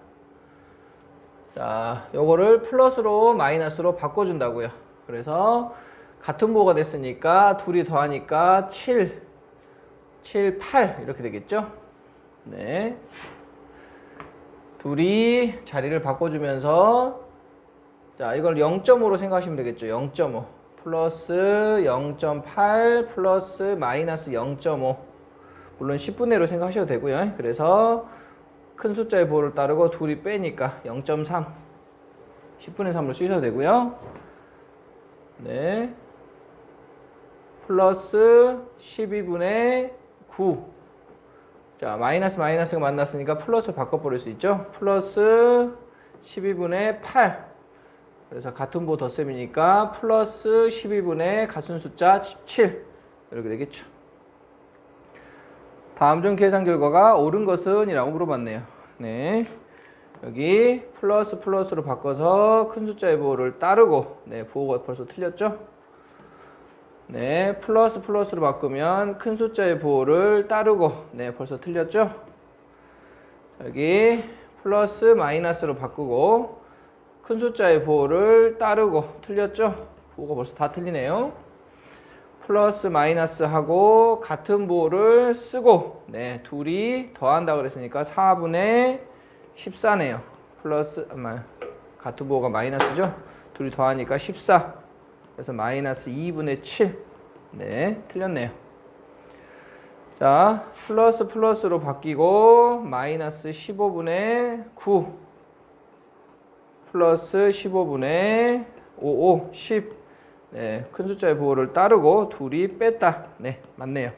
자, 요거를 플러스로 마이너스로 바꿔준다고요. 그래서 같은 보호가 됐으니까 둘이 더하니까 7, 8 이렇게 되겠죠? 네. 둘이 자리를 바꿔주면서 자, 이걸 0.5로 생각하시면 되겠죠. 0.5 플러스 0.8 플러스 마이너스 0.5 물론 10분의 1로 생각하셔도 되고요. 그래서 큰 숫자의 보호를 따르고 둘이 빼니까 0.3 10분의 3으로 쓰셔도 되고요. 네. 플러스 12분의 9 자, 마이너스 마이너스가 만났으니까 플러스 바꿔버릴 수 있죠. 플러스 12분의 8 그래서 같은 보호 덧셈이니까 플러스 12분의 같은 숫자 17 이렇게 되겠죠. 다음 중 계산 결과가 옳은 것은? 이라고 물어봤네요. 네. 여기 플러스 플러스로 바꿔서 큰 숫자의 부호를 따르고 네, 부호가 벌써 틀렸죠? 네, 플러스 플러스로 바꾸면 큰 숫자의 부호를 따르고 네, 벌써 틀렸죠? 여기 플러스 마이너스로 바꾸고 큰 숫자의 부호를 따르고 틀렸죠? 부호가 벌써 다 틀리네요. 플러스 마이너스 하고 같은 부호를 쓰고 네, 둘이 더한다 그랬으니까 4분의 14네요. 플러스 같은 부호가 마이너스죠? 둘이 더하니까 14. 그래서 마이너스 2분의 7. 네, 틀렸네요. 자, 플러스 플러스로 바뀌고 마이너스 15분의 9 플러스 15분의 55, 10. 네, 큰 숫자의 부호를 따르고 둘이 뺐다. 네, 맞네요.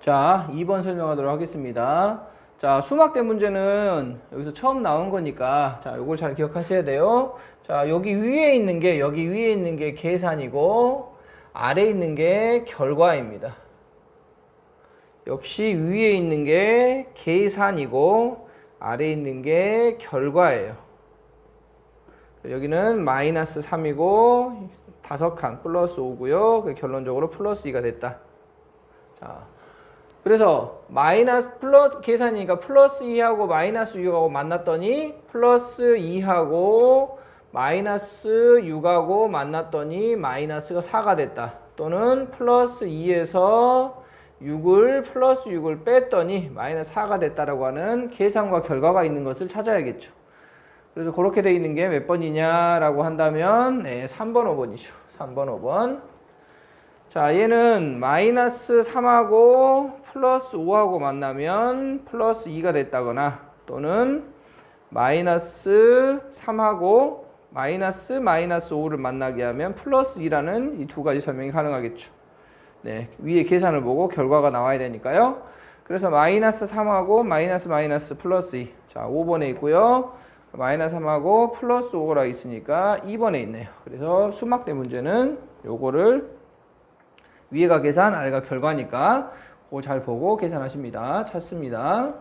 자, 2번 설명하도록 하겠습니다. 자, 수학대 문제는 여기서 처음 나온 거니까, 자, 요걸 잘 기억하셔야 돼요. 자, 여기 위에 있는 게 계산이고, 아래에 있는 게 결과입니다. 역시 위에 있는 게 계산이고, 아래에 있는 게 결과예요. 여기는 마이너스 3이고, 5칸 플러스 5고요. 결론적으로 플러스 2가 됐다. 자. 그래서 마이너스 플러스 계산이니까 플러스 2하고 마이너스 6하고 만났더니 플러스 2하고 마이너스 6하고 만났더니 마이너스가 4가 됐다. 또는 플러스 2에서 플러스 6을 뺐더니 마이너스 4가 됐다라고 하는 계산과 결과가 있는 것을 찾아야겠죠. 그래서 그렇게 돼 있는 게 몇 번이냐라고 한다면 3번, 5번이죠. 3번, 5번. 자, 얘는 마이너스 3하고 플러스 5하고 만나면 플러스 2가 됐다거나 또는 마이너스 3하고 마이너스 5를 만나게 하면 플러스 2라는 이 두 가지 설명이 가능하겠죠. 네, 위에 계산을 보고 결과가 나와야 되니까요. 그래서 마이너스 3하고 마이너스 플러스 2. 자, 5번에 있고요. 마이너스 3하고 플러스 5가 있으니까 2번에 있네요. 그래서 수학대 문제는 요거를 위에가 계산, 아래가 결과니까 그거 잘 보고 계산하십니다. 찾습니다.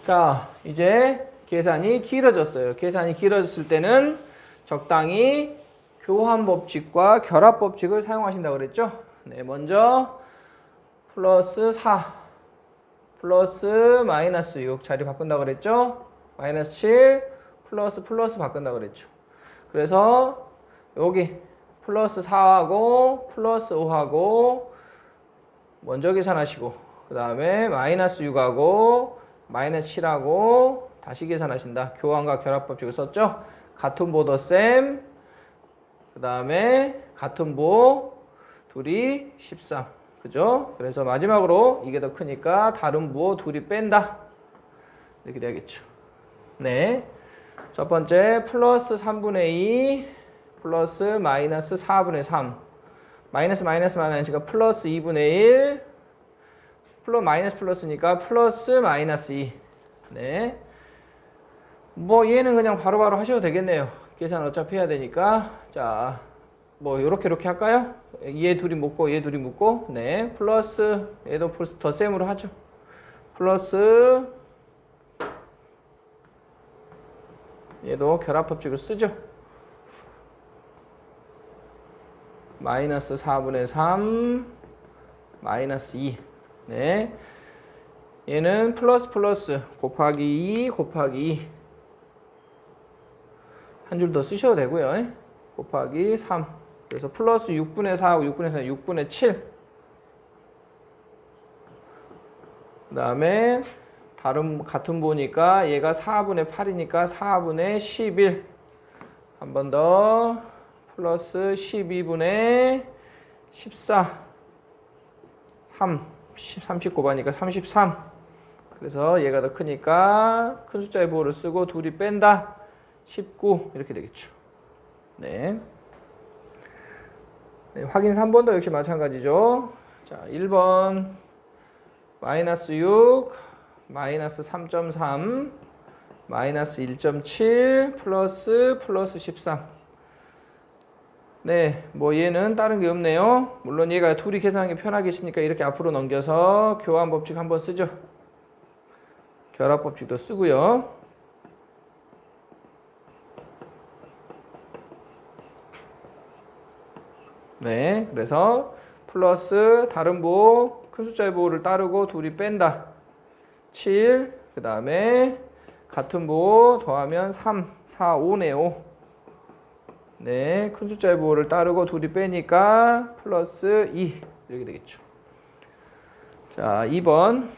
자, 이제 계산이 길어졌어요. 계산이 길어졌을 때는 적당히 교환 법칙과 결합 법칙을 사용하신다고 그랬죠? 네, 먼저 플러스 4 플러스 마이너스 6 자리 바꾼다고 그랬죠? 마이너스 7 플러스 바꾼다고 그랬죠? 그래서 여기 플러스 4하고 플러스 5하고 먼저 계산하시고 그 다음에 마이너스 6하고 마이너스 7하고 다시 계산하신다. 교환과 결합법칙을 썼죠. 같은 보 덧셈 그 다음에 같은 보 둘이 13 그죠? 그래서 마지막으로 이게 더 크니까 다른 보 둘이 뺀다 이렇게 되겠죠. 네, 첫 번째 플러스 3분의 2 플러스 마이너스 4분의 3 마이너스가 플러스 2분의 1 마이너스 플러스니까 플러스 마이너스 2 네, 뭐 얘는 그냥 바로바로 하셔도 되겠네요. 계산 어차피 해야 되니까. 자, 뭐 요렇게 할까요? 얘 둘이 묶고 얘 둘이 묶고 네, 플러스 얘도 덧셈으로 하죠. 플러스 얘도 결합법칙을 쓰죠. 마이너스 4분의 3 마이너스 2 네, 얘는 플러스 곱하기 2 곱하기 2 한 줄 더 쓰셔도 되고요. 곱하기 3 그래서 플러스 6분의 4하고 6분의 4 6분의 7 그 다음에 같은 보니까 얘가 4분의 8이니까 4분의 11 한 번 더 플러스 12분의 14 30 곱하니까 33 그래서 얘가 더 크니까 큰 숫자의 부호를 쓰고 둘이 뺀다 19 이렇게 되겠죠. 네. 네, 확인 3번도 역시 마찬가지죠. 자, 1번 마이너스 6 마이너스 3.3 마이너스 1.7 플러스 13 네, 뭐 얘는 다른 게 없네요. 물론 얘가 둘이 계산하기 편하게 있으니까 이렇게 앞으로 넘겨서 교환 법칙 한번 쓰죠. 결합 법칙도 쓰고요. 네, 그래서 플러스 다른 부호 큰 숫자의 부호를 따르고 둘이 뺀다 7 그 다음에 같은 부호 더하면 3 4 5네요 5 네, 큰 숫자의 부호를 따르고 둘이 빼니까 플러스 2 이렇게 되겠죠. 자, 2번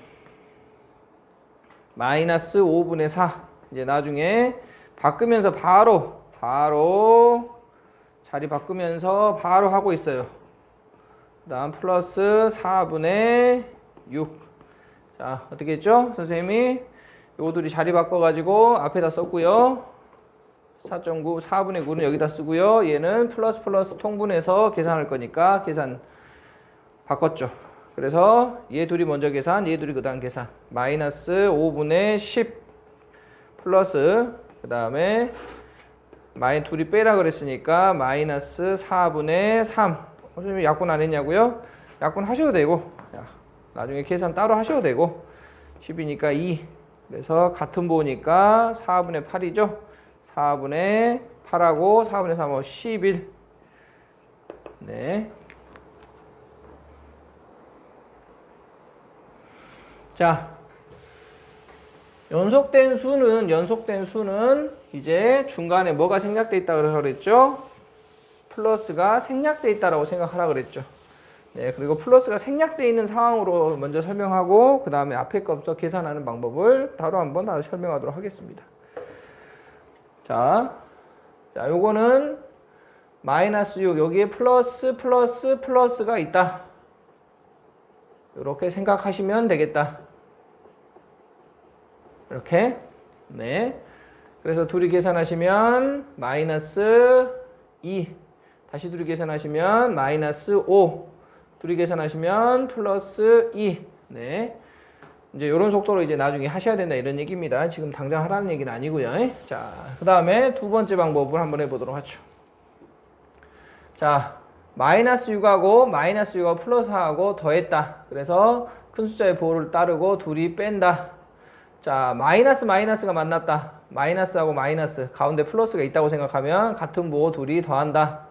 마이너스 5분의 4 이제 나중에 바꾸면서 바로 자리 바꾸면서 바로 하고 있어요. 그 다음 플러스 4분의 6 자, 어떻게 했죠? 선생님이 요들이 자리 바꿔가지고 앞에다 썼고요. 4.9, 4분의 9는 여기다 쓰고요. 얘는 플러스 통분해서 계산할 거니까 계산 바꿨죠. 그래서 얘 둘이 먼저 계산, 얘 둘이 그 다음 계산. 마이너스 5분의 10 플러스 그 다음에 둘이 빼라 그랬으니까 마이너스 4분의 3. 선생님이 약분 안 했냐고요? 약분 하셔도 되고 나중에 계산 따로 하셔도 되고 10이니까 2. 그래서 같은 보니까 4분의 8이죠. 4분의 8하고 4분의 3하고 11. 네. 자, 연속된 수는 이제 중간에 뭐가 생략돼 있다고 그랬죠? 플러스가 생략돼 있다라고 생각하라 그랬죠. 네, 그리고 플러스가 생략돼 있는 상황으로 먼저 설명하고 그 다음에 앞에 거부터 계산하는 방법을 따로 한번 다시 설명하도록 하겠습니다. 자, 요거는 마이너스 6 여기에 플러스가 있다. 이렇게 생각하시면 되겠다. 이렇게. 네. 그래서 둘이 계산하시면 마이너스 2. 다시 둘이 계산하시면 마이너스 5. 둘이 계산하시면 플러스 2. 네. 이제 이런 속도로 이제 나중에 하셔야 된다 이런 얘기입니다. 지금 당장 하라는 얘기는 아니고요. 자, 그 다음에 두 번째 방법을 한번 해보도록 하죠. 자, 마이너스 6하고 플러스 4하고 더했다. 그래서 큰 숫자의 보호를 따르고 둘이 뺀다. 자, 마이너스가 만났다. 마이너스하고 마이너스 가운데 플러스가 있다고 생각하면 같은 보호 둘이 더한다.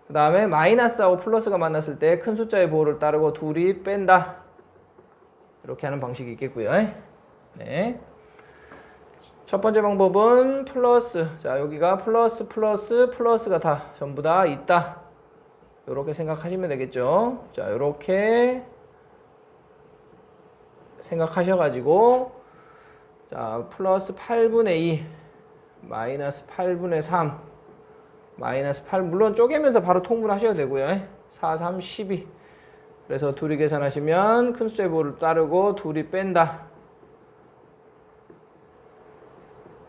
그 다음에 마이너스하고 플러스가 만났을 때 큰 숫자의 보호를 따르고 둘이 뺀다. 이렇게 하는 방식이 있겠고요. 네. 첫 번째 방법은 플러스. 자, 여기가 플러스가 다 전부 다 있다. 이렇게 생각하시면 되겠죠. 자, 이렇게 생각하셔가지고 자, 플러스 8분의 2 마이너스 8분의 3 마이너스 8 물론 쪼개면서 바로 통분하셔도 되고요. 4, 3, 12 그래서 둘이 계산하시면 큰 숫자의 보호를 따르고 둘이 뺀다.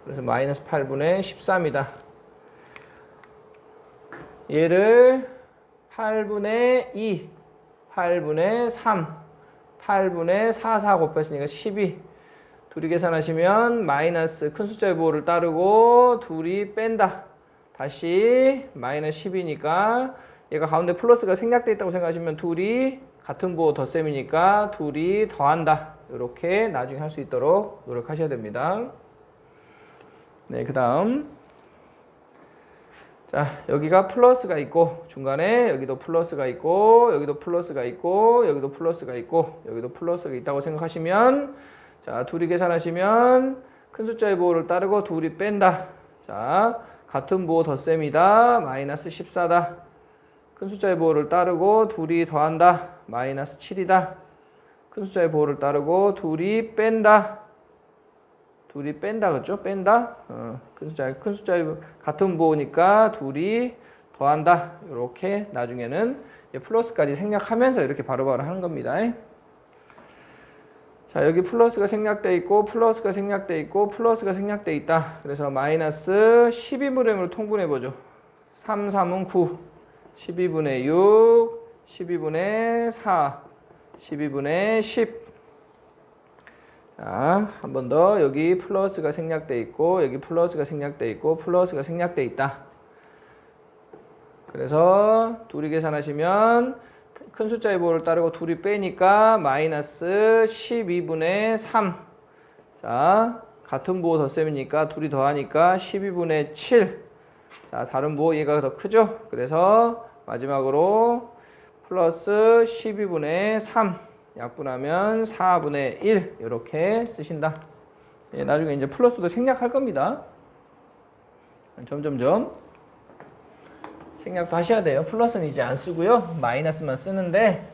그래서 마이너스 8분의 13이다. 얘를 8분의 2 8분의 3 8분의 4 곱했으니까 12 둘이 계산하시면 마이너스 큰 숫자의 보호를 따르고 둘이 뺀다. 다시 마이너스 10이니까 얘가 가운데 플러스가 생략되어 있다고 생각하시면 둘이 같은 보호 덧셈이니까 둘이 더한다. 이렇게 나중에 할 수 있도록 노력하셔야 됩니다. 네, 그 다음 자, 여기가 플러스가 있고 중간에 여기도 플러스가 있고 여기도 플러스가 있고 여기도 플러스가 있고 여기도 플러스가 있다고 생각하시면 자, 둘이 계산하시면 큰 숫자의 보호를 따르고 둘이 뺀다. 자, 같은 보호 덧셈이다. 마이너스 14다. 큰 숫자의 보호를 따르고 둘이 더한다. 마이너스 7이다. 큰 숫자의 보호를 따르고 둘이 뺀다. 둘이 뺀다 그렇죠? 뺀다. 큰 숫자의 같은 보호니까 둘이 더한다. 이렇게 나중에는 플러스까지 생략하면서 이렇게 바로바로 하는 겁니다. 자, 여기 플러스가 생략돼 있고 플러스가 생략돼 있고 플러스가 생략돼 있다. 그래서 마이너스 12분의 1으로 통분해 보죠. 3, 3은 9 12분의 6 12분의 4 12분의 10 자, 한 번 더 여기 플러스가 생략돼 있고 여기 플러스가 생략돼 있고 플러스가 생략돼 있다. 그래서 둘이 계산하시면 큰 숫자의 보호를 따르고 둘이 빼니까 마이너스 12분의 3 자, 같은 보호 덧셈이니까 둘이 더하니까 12분의 7 자, 다른 보호 얘가 더 크죠? 그래서 마지막으로 플러스 12분의 3 약분하면 4분의 1 이렇게 쓰신다. 예, 나중에 이제 플러스도 생략할 겁니다. 점점점 생략도 하셔야 돼요. 플러스는 이제 안 쓰고요. 마이너스만 쓰는데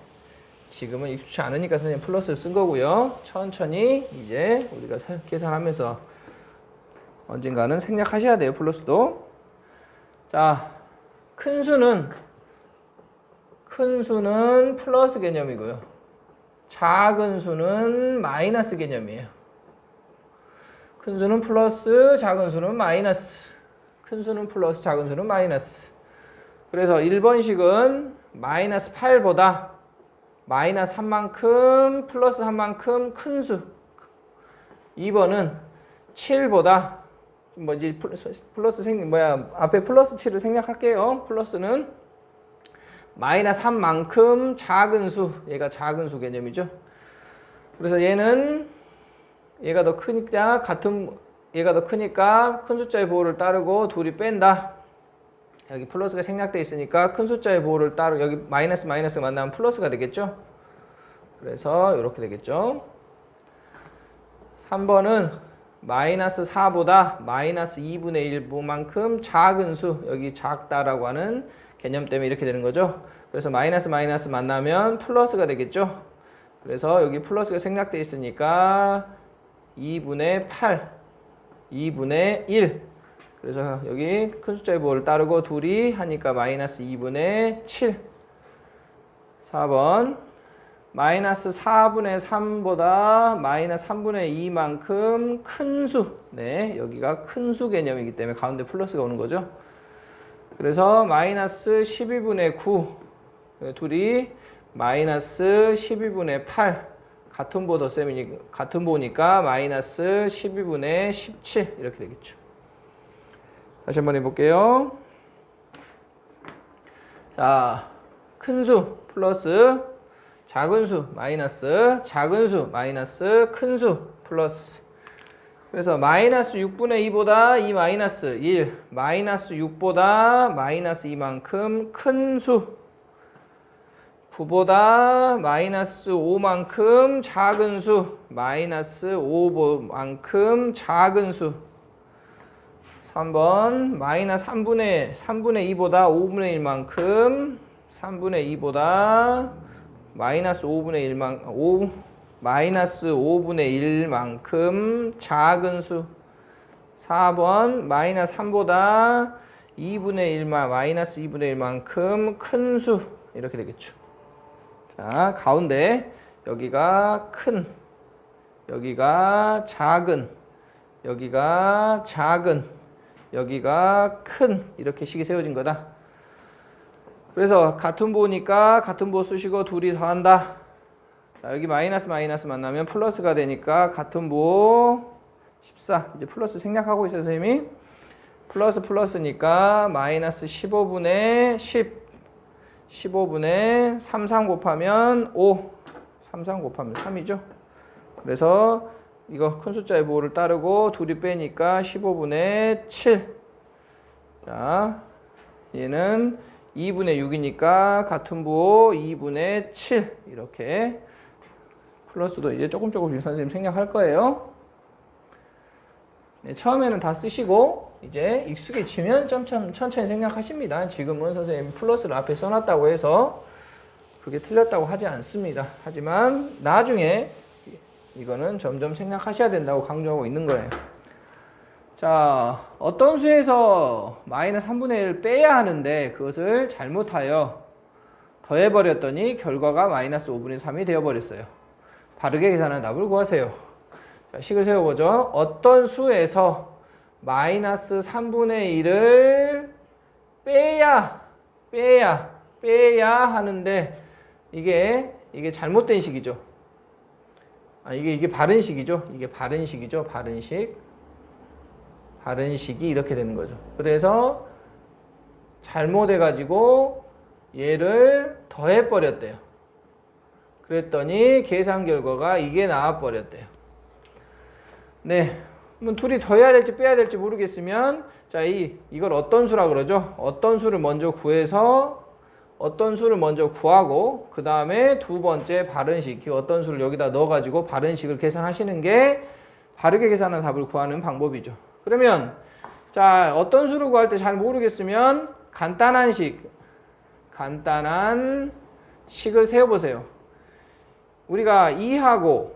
지금은 익숙치 않으니까 선생님 플러스를 쓴 거고요. 천천히 이제 우리가 계산하면서 언젠가는 생략하셔야 돼요. 플러스도. 자, 큰 수는 플러스 개념이고요. 작은 수는 마이너스 개념이에요. 큰 수는 플러스, 작은 수는 마이너스. 큰 수는 플러스, 작은 수는 마이너스. 그래서 1번식은 마이너스 8보다 마이너스 3만큼 플러스 3만큼 큰 수. 2번은 7보다 뭐지 플러스 앞에 플러스 7을 생략할게요. 플러스는 마이너스 3만큼 작은 수. 얘가 작은 수 개념이죠. 그래서 얘가 더 크니까 얘가 더 크니까 큰 숫자의 보호를 따르고 둘이 뺀다. 여기 플러스가 생략되어 있으니까 큰 숫자의 보호를 따르고 여기 마이너스 만나면 플러스가 되겠죠. 그래서 이렇게 되겠죠. 3번은 마이너스 4보다 마이너스 2분의 1만큼 작은 수. 여기 작다라고 하는 개념 때문에 이렇게 되는 거죠. 그래서 마이너스 만나면 플러스가 되겠죠. 그래서 여기 플러스가 생략되어 있으니까 2분의 8, 2분의 1. 그래서 여기 큰 숫자의 보호를 따르고 둘이 하니까 마이너스 2분의 7. 4번 마이너스 4분의 3보다 마이너스 3분의 2만큼 큰 수. 네, 여기가 큰 수 개념이기 때문에 가운데 플러스가 오는 거죠. 그래서 마이너스 12분의 9. 둘이 마이너스 12분의 8. 같은 보니까 마이너스 12분의 17 이렇게 되겠죠. 다시 한번 해볼게요. 자, 큰 수 플러스 작은 수 마이너스 작은 수 마이너스 큰 수 플러스. 그래서 마이너스 6분의 2보다 이 마이너스 1 마이너스 6보다 마이너스 2만큼 큰 수. 9보다 마이너스 5만큼 작은 수 마이너스 5만큼 작은 수. 3번 마이너스 3분의 2보다 5분의 1만큼 3분의 2보다 마이너스 5분의 1만큼 작은 수. 4번 마이너스 3보다 2분의 1만 마이너스 2분의 1만큼 큰 수. 이렇게 되겠죠. 자, 가운데 여기가 큰, 여기가 작은, 여기가 작은, 여기가 큰 이렇게 식이 세워진 거다. 그래서 같은 보니까 같은 보 쓰시고 둘이 더한다. 자, 여기 마이너스 만나면 플러스가 되니까 같은 보 14. 이제 플러스 생략하고 있어요, 선생님이. 플러스니까 마이너스 15분의 10. 15분의 3 곱하면 5. 3 곱하면 3이죠. 그래서 이거 큰 숫자의 보호를 따르고 둘이 빼니까 15분의 7. 자, 얘는 2분의 6이니까 같은 부호 2분의 7. 이렇게 플러스도 이제 조금씩 선생님 생략할 거예요. 네, 처음에는 다 쓰시고 이제 익숙해지면 천천히 생략하십니다. 지금은 선생님 플러스를 앞에 써놨다고 해서 그게 틀렸다고 하지 않습니다. 하지만 나중에 이거는 점점 생략하셔야 된다고 강조하고 있는 거예요. 자, 어떤 수에서 마이너스 3분의 1을 빼야 하는데 그것을 잘못하여 더해버렸더니 결과가 마이너스 5분의 3이 되어버렸어요. 바르게 계산한 답을 구하세요. 자, 식을 세워보죠. 어떤 수에서 마이너스 3분의 1을 빼야 하는데 이게 잘못된 식이죠. 이게 바른 식이죠. 이게 바른 식이죠. 바른 식이 이렇게 되는 거죠. 그래서 잘못해가지고 얘를 더해버렸대요. 그랬더니 계산 결과가 이게 나와버렸대요. 네. 그럼 둘이 더해야 될지 빼야 될지 모르겠으면 자, 이걸 어떤 수라 그러죠? 어떤 수를 먼저 구해서 어떤 수를 먼저 구하고 그 다음에 두 번째 바른식, 어떤 수를 여기다 넣어가지고 바른식을 계산하시는 게 바르게 계산한 답을 구하는 방법이죠. 그러면 자, 어떤 수를 구할 때 잘 모르겠으면 간단한 식을 세워보세요. 우리가 2하고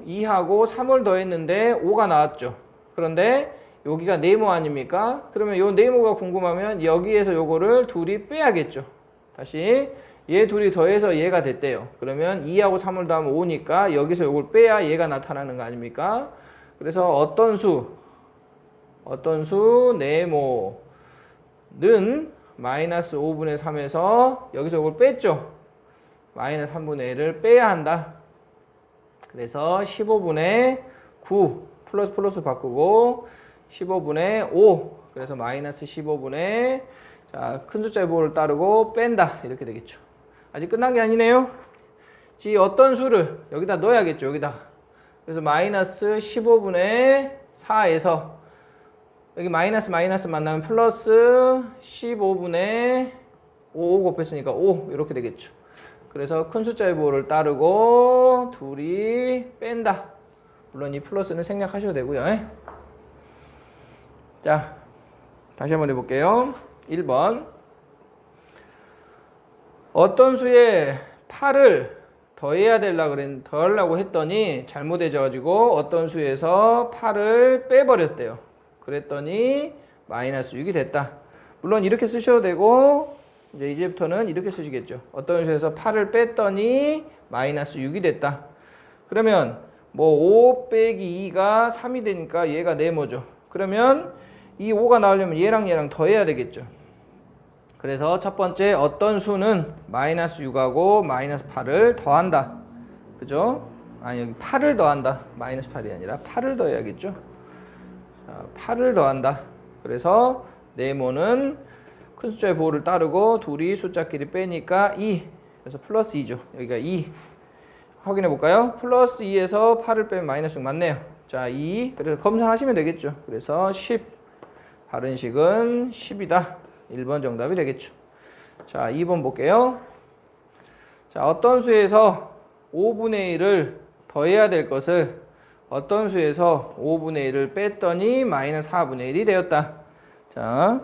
3을 더했는데 5가 나왔죠. 그런데 여기가 네모 아닙니까? 그러면 요 네모가 궁금하면 여기에서 요거를 둘이 빼야겠죠. 다시 얘 둘이 더해서 얘가 됐대요. 그러면 2하고 3을 더하면 5니까 여기서 요걸 빼야 얘가 나타나는 거 아닙니까? 그래서 어떤 수 네모는 마이너스 5분의 3에서 여기서 요걸 뺐죠. 마이너스 3분의 1을 빼야 한다. 그래서 15분의 9 플러스 바꾸고 15분의 5 그래서 마이너스 15분의 자, 큰 숫자의 부호를 따르고 뺀다. 이렇게 되겠죠. 아직 끝난 게 아니네요. 지 어떤 수를 여기다 넣어야겠죠. 여기다. 그래서 마이너스 15분의 4에서 여기 마이너스 만나면 플러스 15분의 5 곱했으니까 5 이렇게 되겠죠. 그래서 큰 숫자의 부호를 따르고 둘이 뺀다. 물론 이 플러스는 생략하셔도 되고요. 자, 다시 한번 해볼게요. 1번 어떤 수에 8을 더하려고 했더니 잘못해져가지고 어떤 수에서 8을 빼버렸대요. 그랬더니 마이너스 6이 됐다. 물론 이렇게 쓰셔도 되고 이제부터는 이렇게 쓰시겠죠. 어떤 수에서 8을 뺐더니 마이너스 6이 됐다. 그러면 뭐 5 빼기 2가 3이 되니까 얘가 네모죠. 그러면 이 5가 나오려면 얘랑 더해야 되겠죠. 그래서 첫 번째 어떤 수는 마이너스 6하고 마이너스 8을 더한다. 그죠? 아니 여기 8을 더한다. 마이너스 8이 아니라 8을 더해야겠죠. 자, 8을 더한다. 그래서 네모는 큰 숫자의 부호를 따르고 둘이 숫자끼리 빼니까 2. 그래서 플러스 2죠. 여기가 2. 확인해 볼까요? 플러스 2에서 8을 빼면 마이너스 6 맞네요. 자, 2. 그래서 검산하시면 되겠죠. 그래서 10. 바른 식은 10이다. 1번 정답이 되겠죠. 자, 2번 볼게요. 자, 어떤 수에서 5분의 1을 더해야 될 것을 어떤 수에서 5분의 1을 뺐더니 마이너스 4분의 1이 되었다. 자,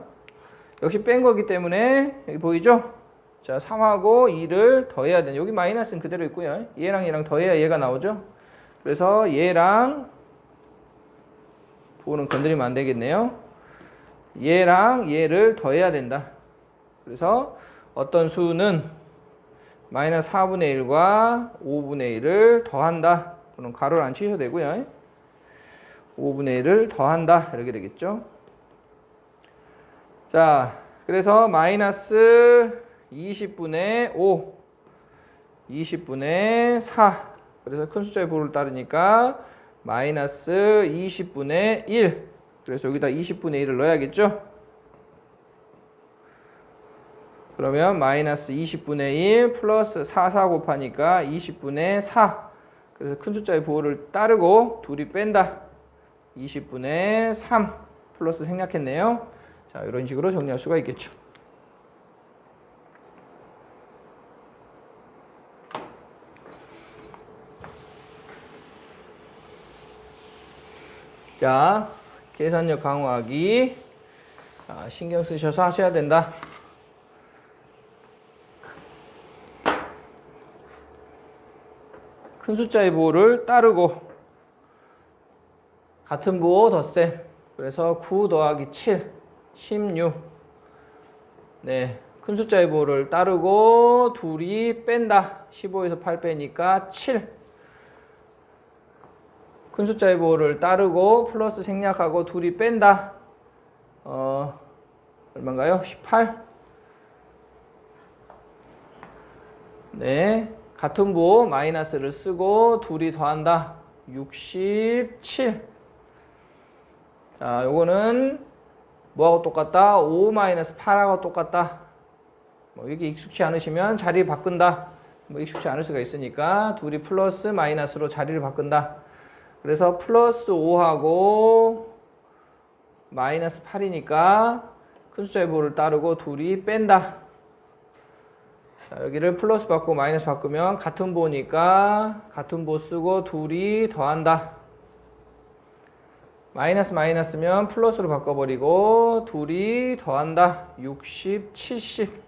역시 뺀 거기 때문에 여기 보이죠? 자, 3하고 2를 더해야 되는 여기 마이너스는 그대로 있고요. 얘랑 더해야 얘가 나오죠. 그래서 얘랑 부호는 건드리면 안 되겠네요. 얘랑 얘를 더해야 된다. 그래서 어떤 수는 마이너스 4분의 1과 5분의 1을 더한다. 그럼 가로를 안 치셔도 되고요. 5분의 1을 더한다. 이렇게 되겠죠. 자, 그래서 마이너스 20분의 5, 20분의 4. 그래서 큰 숫자의 부호를 따르니까 마이너스 20분의 1. 그래서 여기다 20분의 1을 넣어야겠죠. 그러면 마이너스 20분의 1 플러스 4 곱하니까 20분의 4. 그래서 큰 숫자의 부호를 따르고 둘이 뺀다. 20분의 3 플러스 생략했네요. 자, 이런 식으로 정리할 수가 있겠죠. 자, 계산력 강화하기. 자, 신경 쓰셔서 하셔야 된다. 큰 숫자의 부호를 따르고 같은 부호 덧셈. 그래서 9 더하기 7, 16. 네, 큰 숫자의 부호를 따르고 둘이 뺀다. 15에서 8 빼니까 7. 큰 숫자의 부호를 따르고 플러스 생략하고 둘이 뺀다. 얼마인가요? 18. 네, 같은 부호 마이너스를 쓰고 둘이 더한다. 67. 자, 요거는 뭐하고 똑같다? 5-8하고 똑같다. 뭐 이게 익숙치 않으시면 자리 바꾼다. 뭐 익숙치 않을 수가 있으니까 둘이 플러스 마이너스로 자리를 바꾼다. 그래서 플러스 5하고 마이너스 8이니까 큰 숫자의 부호를 따르고 둘이 뺀다. 자, 여기를 플러스 바꾸고 마이너스 바꾸면 같은 부호니까 같은 부호 쓰고 둘이 더한다. 마이너스면 플러스로 바꿔버리고 둘이 더한다. 60, 70.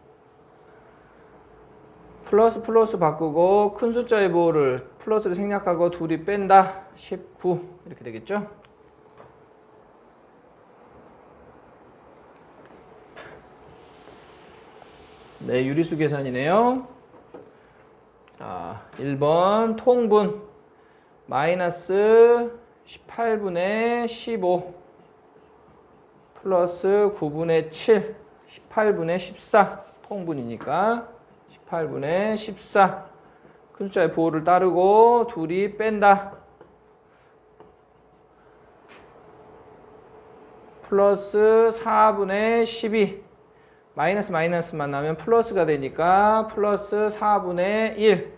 플러스 바꾸고 큰 숫자의 부호를 플러스를 생략하고 둘이 뺀다. 19 이렇게 되겠죠. 네, 유리수 계산이네요. 자, 1번 통분 마이너스 18분의 15 플러스 9분의 7 18분의 14 통분이니까 18분의 14 큰 숫자의 부호를 따르고 둘이 뺀다. 플러스 4분의 12. 마이너스 마이너스만 나면 플러스가 되니까 플러스 4분의 1.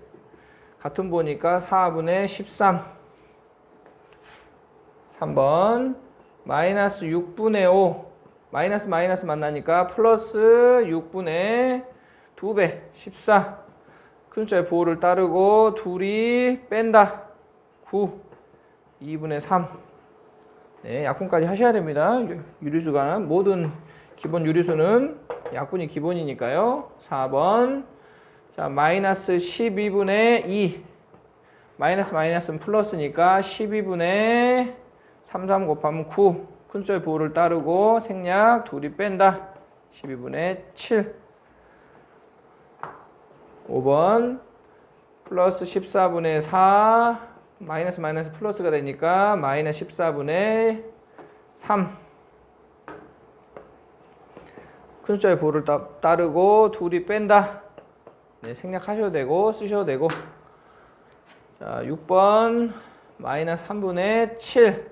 같은 보니까 4분의 13. 3번 마이너스 6분의 5. 마이너스 마이너스 만나니까 플러스 6분의 2배 14. 큰 숫자의 부호를 따르고 둘이 뺀다. 9. 2분의 3. 네, 약분까지 하셔야 됩니다. 유리수가 모든 기본 유리수는 약분이 기본이니까요. 4번. 자, 마이너스 12분의 2. 마이너스 마이너스는 플러스니까 12분의 33 곱하면 9. 큰 숫자의 부호를 따르고 생략 둘이 뺀다. 12분의 7. 5번. 플러스 14분의 4. 마이너스 마이너스 플러스가 되니까 마이너스 14분의 3. 큰 숫자의 부호를 따르고 둘이 뺀다. 네, 생략하셔도 되고 쓰셔도 되고. 자, 6번 마이너스 3분의 7.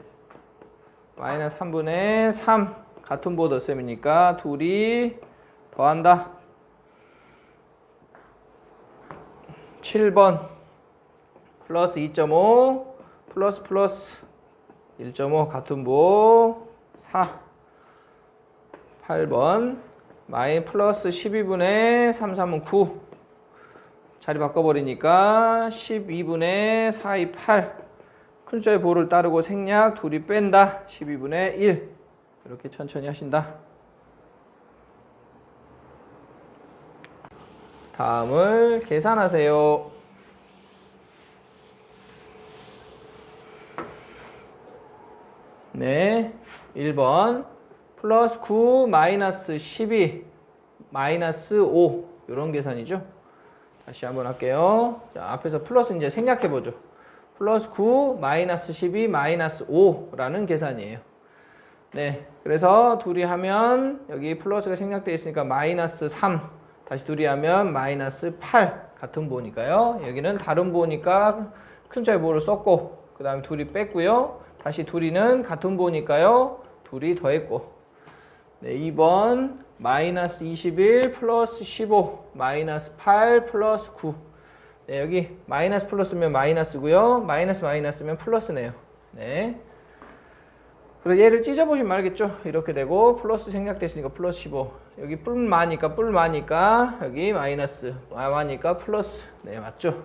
마이너스 3분의 3. 같은 부호 덧셈이니까 둘이 더한다. 7번 플러스 2.5 플러스 1.5 같은 부호 4. 8번 마이 플러스 12분의 33은 9. 자리 바꿔버리니까 12분의 4이 8. 큰 숫자의 부호를 따르고 생략 둘이 뺀다. 12분의 1. 이렇게 천천히 하신다. 다음을 계산하세요. 네, 1번 플러스 9 마이너스 12 마이너스 5 이런 계산이죠. 다시 한번 할게요. 자, 앞에서 플러스 이제 생략해보죠. 플러스 9 마이너스 12 마이너스 5라는 계산이에요. 네, 그래서 둘이 하면 여기 플러스가 생략되어 있으니까 마이너스 3. 다시 둘이 하면 마이너스 8. 같은 부호니까요. 여기는 다른 부호니까 큰 숫자의 부호를 썼고 그 다음에 둘이 뺐고요. 다시 둘이는 같은 부호니까요. 둘이 더했고. 네, 2번 마이너스 21 플러스 15 마이너스 8 플러스 9. 네, 여기 마이너스 플러스면 마이너스고요. 마이너스 마이너스면 플러스네요. 네. 그래서 얘를 찢어보시면 알겠죠. 이렇게 되고 플러스 생략됐으니까 플러스 15. 여기 뿔마니까 여기 마이너스 마니까 플러스. 네, 맞죠.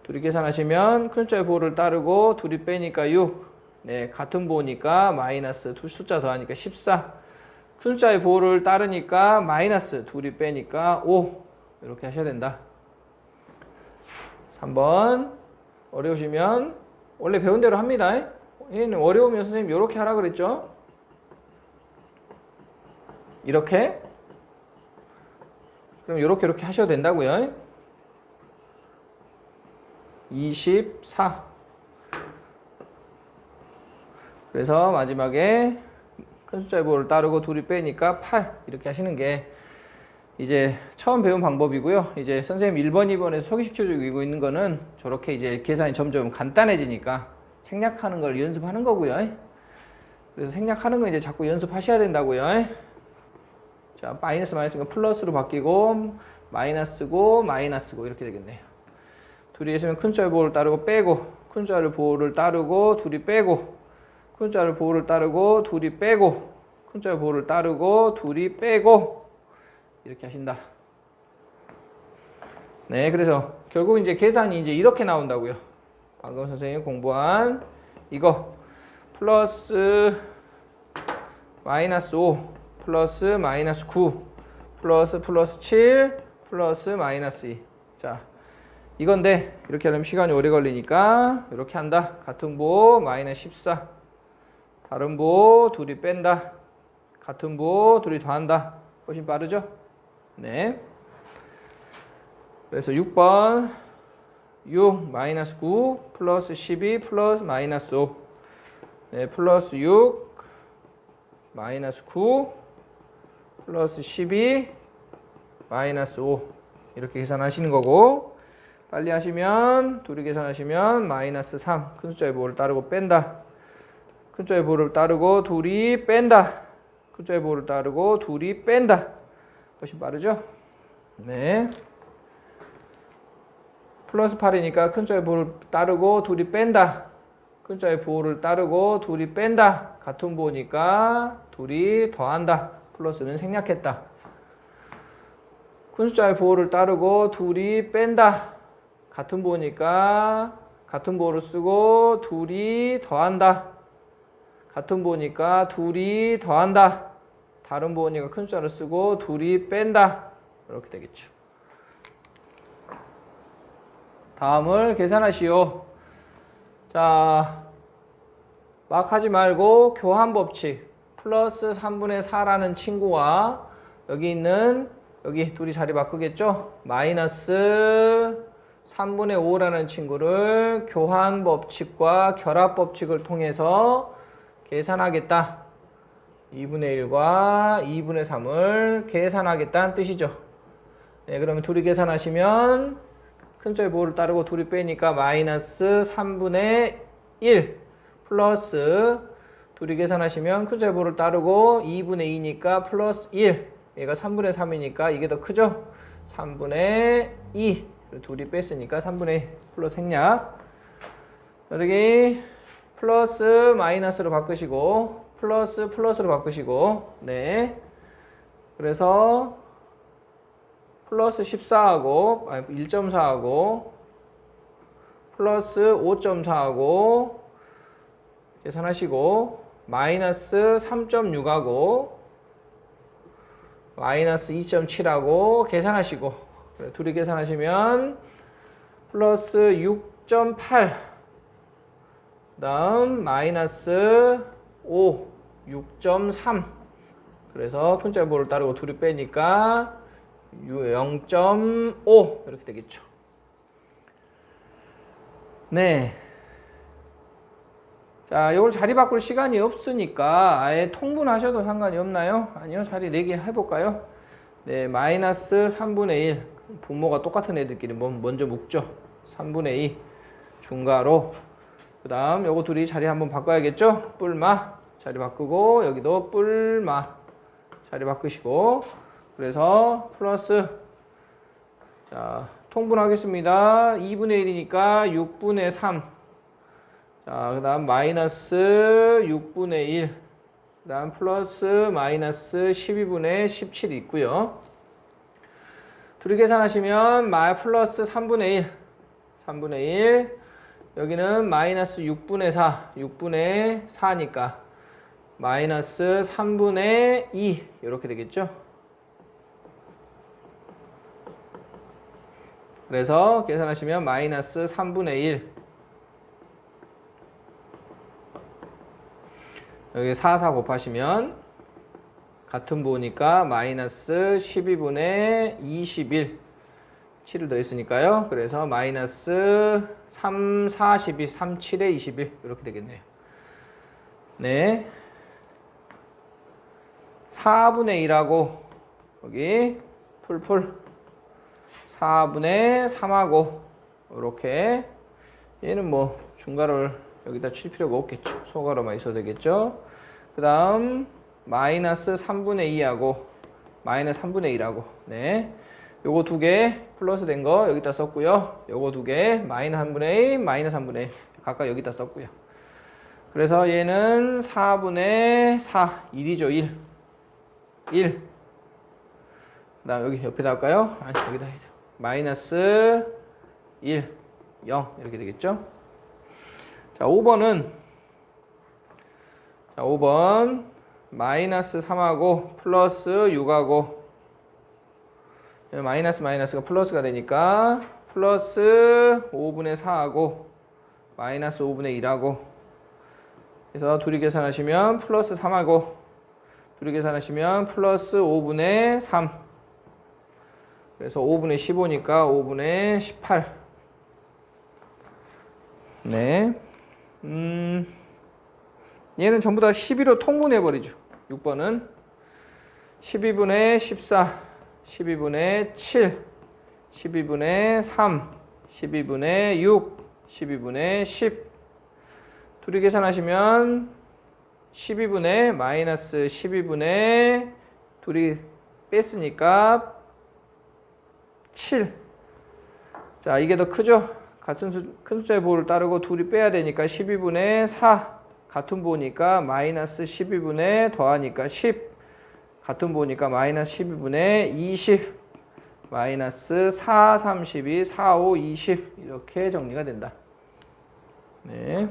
둘이 계산하시면 큰 숫자의 부호를 따르고 둘이 빼니까 6. 네, 같은 부호니까 마이너스 두 숫자 더하니까 14. 큰 숫자의 부호를 따르니까 마이너스 둘이 빼니까 5. 이렇게 하셔야 된다. 3번 어려우시면 원래 배운 대로 합니다. 얘는 어려우면 선생님 이렇게 하라 그랬죠. 이렇게. 그럼 이렇게 하셔도 된다고요. 24. 그래서 마지막에 큰 숫자의 부호를 따르고 둘이 빼니까 8. 이렇게 하시는 게 이제 처음 배운 방법이고요. 이제 선생님 1번, 2번에서 소개시켜주고 있는 거는 저렇게 이제 계산이 점점 간단해지니까 생략하는 걸 연습하는 거고요. 그래서 생략하는 거 이제 자꾸 연습하셔야 된다고요. 자, 마이너스가 플러스로 바뀌고 마이너스고 이렇게 되겠네요. 둘이 있으면 큰 숫자의 부호를 따르고 빼고 큰 숫자를 부호를 따르고 둘이 빼고 큰 숫자를 부호를 따르고 둘이 빼고 큰 숫자의 부호를 따르고 둘이 빼고 이렇게 하신다. 네, 그래서 결국 이제 계산이 이제 이렇게 나온다고요. 방금 선생님이 공부한 이거 플러스 마이너스 5 플러스 마이너스 9 플러스 7 플러스 마이너스 2. 자, 이건데 이렇게 하려면 시간이 오래 걸리니까 이렇게 한다. 같은 부호 마이너스 14. 다른 부호 둘이 뺀다. 같은 부호 둘이 더한다. 훨씬 빠르죠? 네. 그래서 6번 6 마이너스 9 플러스 12 플러스 마이너스 5. 네, 플러스 6 마이너스 9 플러스 12 마이너스 5. 이렇게 계산하시는 거고 빨리 하시면 둘이 계산하시면 마이너스 3 큰 숫자의 부호를 따르고 뺀다. 큰 숫자의 부호를 따르고 둘이 뺀다. 큰 숫자의 부호를 따르고 둘이 뺀다. 훨씬 빠르죠? 네. 플러스 8이니까 큰 숫자의 부호를 따르고 둘이 뺀다. 큰 숫자의 부호를 따르고 둘이 뺀다. 같은 부호니까 둘이 더한다. 플러스는 생략했다. 큰 숫자의 부호를 따르고 둘이 뺀다. 같은 부호니까 같은 부호를 쓰고 둘이 더한다. 같은 부호니까 둘이 더한다. 다른 부호니까 큰 숫자를 쓰고 둘이 뺀다. 이렇게 되겠죠. 다음을 계산하시오. 자, 막 하지 말고 교환 법칙. 플러스 3분의 4라는 친구와 여기 있는 여기 둘이 자리 바꾸겠죠? 마이너스 3분의 5라는 친구를 교환 법칙과 결합 법칙을 통해서 계산하겠다. 2분의 1과 2분의 3을 계산하겠다는 뜻이죠. 네, 그러면 둘이 계산하시면 큰 숫자의 부호를 따르고 둘이 빼니까 마이너스 3분의 1 플러스 둘이 계산하시면 큰 숫자의 부호를 따르고 2분의 2니까 플러스 1 얘가 3분의 3이니까 이게 더 크죠? 3분의 2 둘이 뺐으니까 3분의 1 플러스 생략 여기 플러스 마이너스로 바꾸시고 플러스 플러스로 바꾸시고 네 그래서 플러스 14하고 1.4하고 플러스 5.4하고 계산하시고 마이너스 3.6하고 마이너스 2.7하고 계산하시고 둘이 계산하시면 플러스 6.8 다음 마이너스 5 6.3 그래서 큰 숫자의 부호를 따르고 둘이 빼니까 0.5 이렇게 되겠죠. 네. 자, 이걸 자리 바꿀 시간이 없으니까 아예 통분하셔도 상관이 없나요? 아니요. 자리 4개 해볼까요? 네, 마이너스 3분의 1 분모가 똑같은 애들끼리 먼저 묶죠. 3분의 2 중괄호 그 다음 요거 둘이 자리 한번 바꿔야겠죠? 뿔마 자리 바꾸고 여기도 뿔마 자리 바꾸시고 그래서 플러스 자 통분하겠습니다. 2분의 1이니까 6분의 3 자, 그 다음 마이너스 6분의 1 그 다음 플러스 마이너스 12분의 17이 있고요. 둘이 계산하시면 플러스 3분의 1 3분의 1 여기는 마이너스 6분의 4 6분의 4니까 마이너스 3분의 2 이렇게 되겠죠. 그래서 계산하시면 마이너스 3분의 1 여기 4, 4 곱하시면 같은 부호니까 마이너스 12분의 21 7을 더했으니까요. 그래서 마이너스 3, 4, 12, 3, 7에 21 이렇게 되겠네요. 네, 4분의 1하고 여기 풀풀 4분의 3하고 이렇게 얘는 뭐 중괄호를 여기다 칠 필요가 없겠죠. 소괄호만 있어도 되겠죠. 그 다음 마이너스 3분의 2하고 마이너스 3분의 1하고 네, 요거 두 개 플러스 된 거 여기다 썼고요. 요거 두 개 마이너스 3분의 1 마이너스 3분의 1 각각 여기다 썼고요. 그래서 얘는 4분의 4 1이죠. 1 그 다음 여기 옆에다 할까요? 아니 여기다 해야죠. 마이너스 1 0 이렇게 되겠죠. 자 5번은 자 5번 마이너스 3하고 플러스 6하고 마이너스 마이너스가 플러스가 되니까 플러스 5분의 4하고 마이너스 5분의 1하고 그래서 둘이 계산하시면 플러스 3하고 둘이 계산하시면 플러스 5분의 3 그래서 5분의 15니까 5분의 18 네. 얘는 전부 다 12로 통분해버리죠. 6번은 12분의 14 12분의 7 12분의 3 12분의 6, 12분의 10. 둘이 계산하시면 12분의 마이너스 12분의 둘이 뺐으니까 7. 자, 이게 더 크죠? 큰 숫자의 부호를 따르고 둘이 빼야 되니까 12분의 4. 같은 부호니까 마이너스 12분의 더하니까 10. 같은 부호니까 마이너스 12분의 20. 마이너스 4, 32, 4, 5, 20. 이렇게 정리가 된다. 네.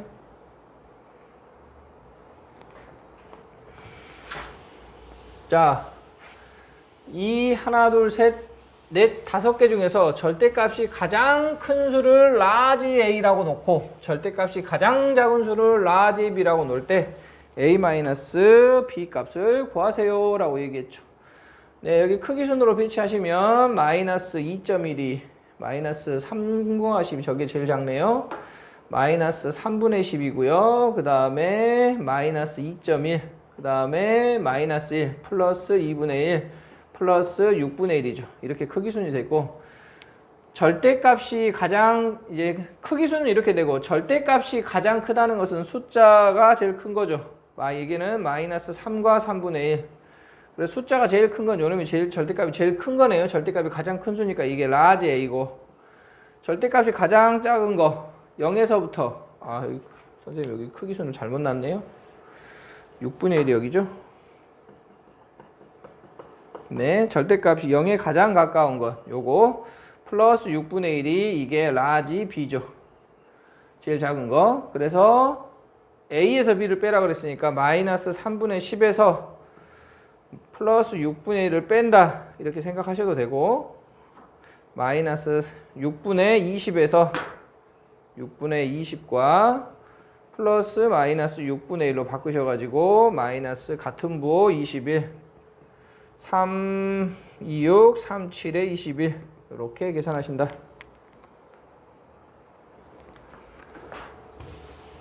자, 이 하나, 둘, 셋, 넷, 5개 중에서 절대값이 가장 큰 수를 라지 A라고 놓고 절대값이 가장 작은 수를 라지 B라고 놓을 때 A-B 값을 구하세요 라고 얘기했죠. 네, 여기 크기순으로 배치하시면 마이너스 2.12, 마이너스 3,10, 저게 제일 작네요. 마이너스 3분의 10이고요. 그 다음에 마이너스 2.1, 그 다음에 마이너스 1, 플러스 2분의 1, 플러스 6분의 1이죠. 이렇게 크기순이 되고, 절대값이 가장, 이제 크기순은 이렇게 되고, 절대값이 가장 크다는 것은 숫자가 제일 큰 거죠. 여기는 마이너스 3과 3분의 1. 그래서 숫자가 제일 큰 건 요놈이 절대값이 제일 큰 거네요. 절대값이 가장 큰 수니까 이게 라지 A고, 절대값이 가장 작은 거 0에서부터 선생님 여기 크기순을 잘못 놨네요. 6분의 1이 여기죠. 네, 절대값이 0에 가장 가까운 것 요거 플러스 6분의 1이 이게 라지 B죠. 제일 작은 거. 그래서 A에서 B를 빼라 그랬으니까 마이너스 3분의 10에서 플러스 6분의 1을 뺀다 이렇게 생각하셔도 되고, 마이너스 6분의 20에서 6분의 20과 플러스 마이너스 6분의 1로 바꾸셔가지고 마이너스 같은 부호 21, 3, 26, 37에 21 이렇게 계산하신다.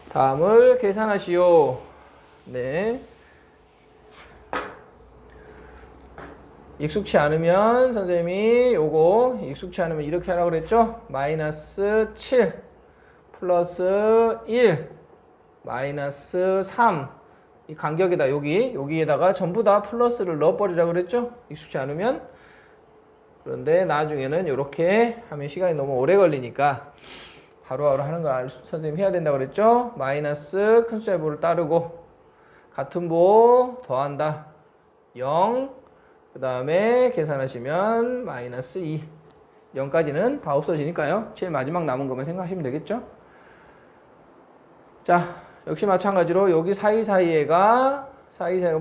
다음을 계산하시오. 네. 익숙치 않으면 선생님이 요거 익숙치 않으면 이렇게 하라고 그랬죠? 마이너스 7 플러스 1 마이너스 3 이 간격에다 여기에다가 전부 다 플러스를 넣어버리라고 그랬죠? 익숙치 않으면. 그런데 나중에는 이렇게 하면 시간이 너무 오래 걸리니까 바로바로 하는 걸 선생님이 해야 된다고 그랬죠? 마이너스 큰 숫자의 부호를 따르고 같은 부호 더한다 0, 그 다음에 계산하시면 마이너스 2. 0까지는 다 없어지니까요. 제일 마지막 남은 것만 생각하시면 되겠죠. 자, 역시 마찬가지로 여기 사이사이에가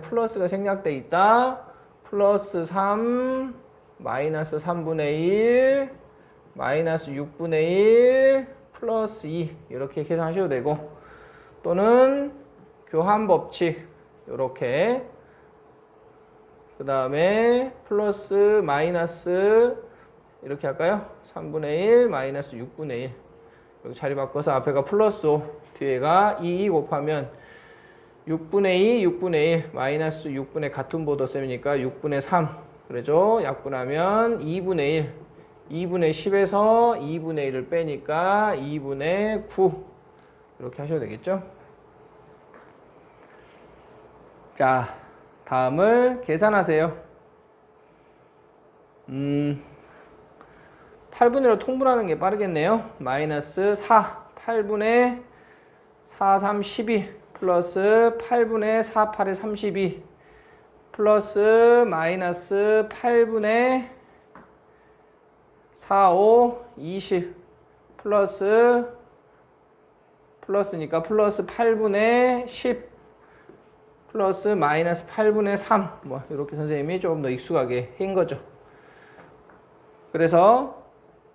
플러스가 생략돼 있다. 플러스 3, 마이너스 3분의 1, 마이너스 6분의 1, 플러스 2 이렇게 계산하셔도 되고, 또는 교환 법칙 이렇게 그 다음에 플러스 마이너스 이렇게 할까요? 3분의 1 마이너스 6분의 1 여기 자리 바꿔서 앞에가 플러스 5 뒤에가 2 곱하면 6분의 2 6분의 1 마이너스 6분의 같은 보도 셈이니까 6분의 3 그러죠? 약분하면 2분의 1 2분의 10에서 2분의 1을 빼니까 2분의 9 이렇게 하셔도 되겠죠? 자, 다음을 계산하세요. 8분의로 통분하는 게 빠르겠네요. 마이너스 4, 8분의 4, 3, 12 플러스 8분의 4, 8에 32 플러스 마이너스 8분의 4, 5, 20 플러스니까 플러스 8분의 10 플러스 마이너스 8분의 3 뭐 이렇게 선생님이 조금 더 익숙하게 한 거죠. 그래서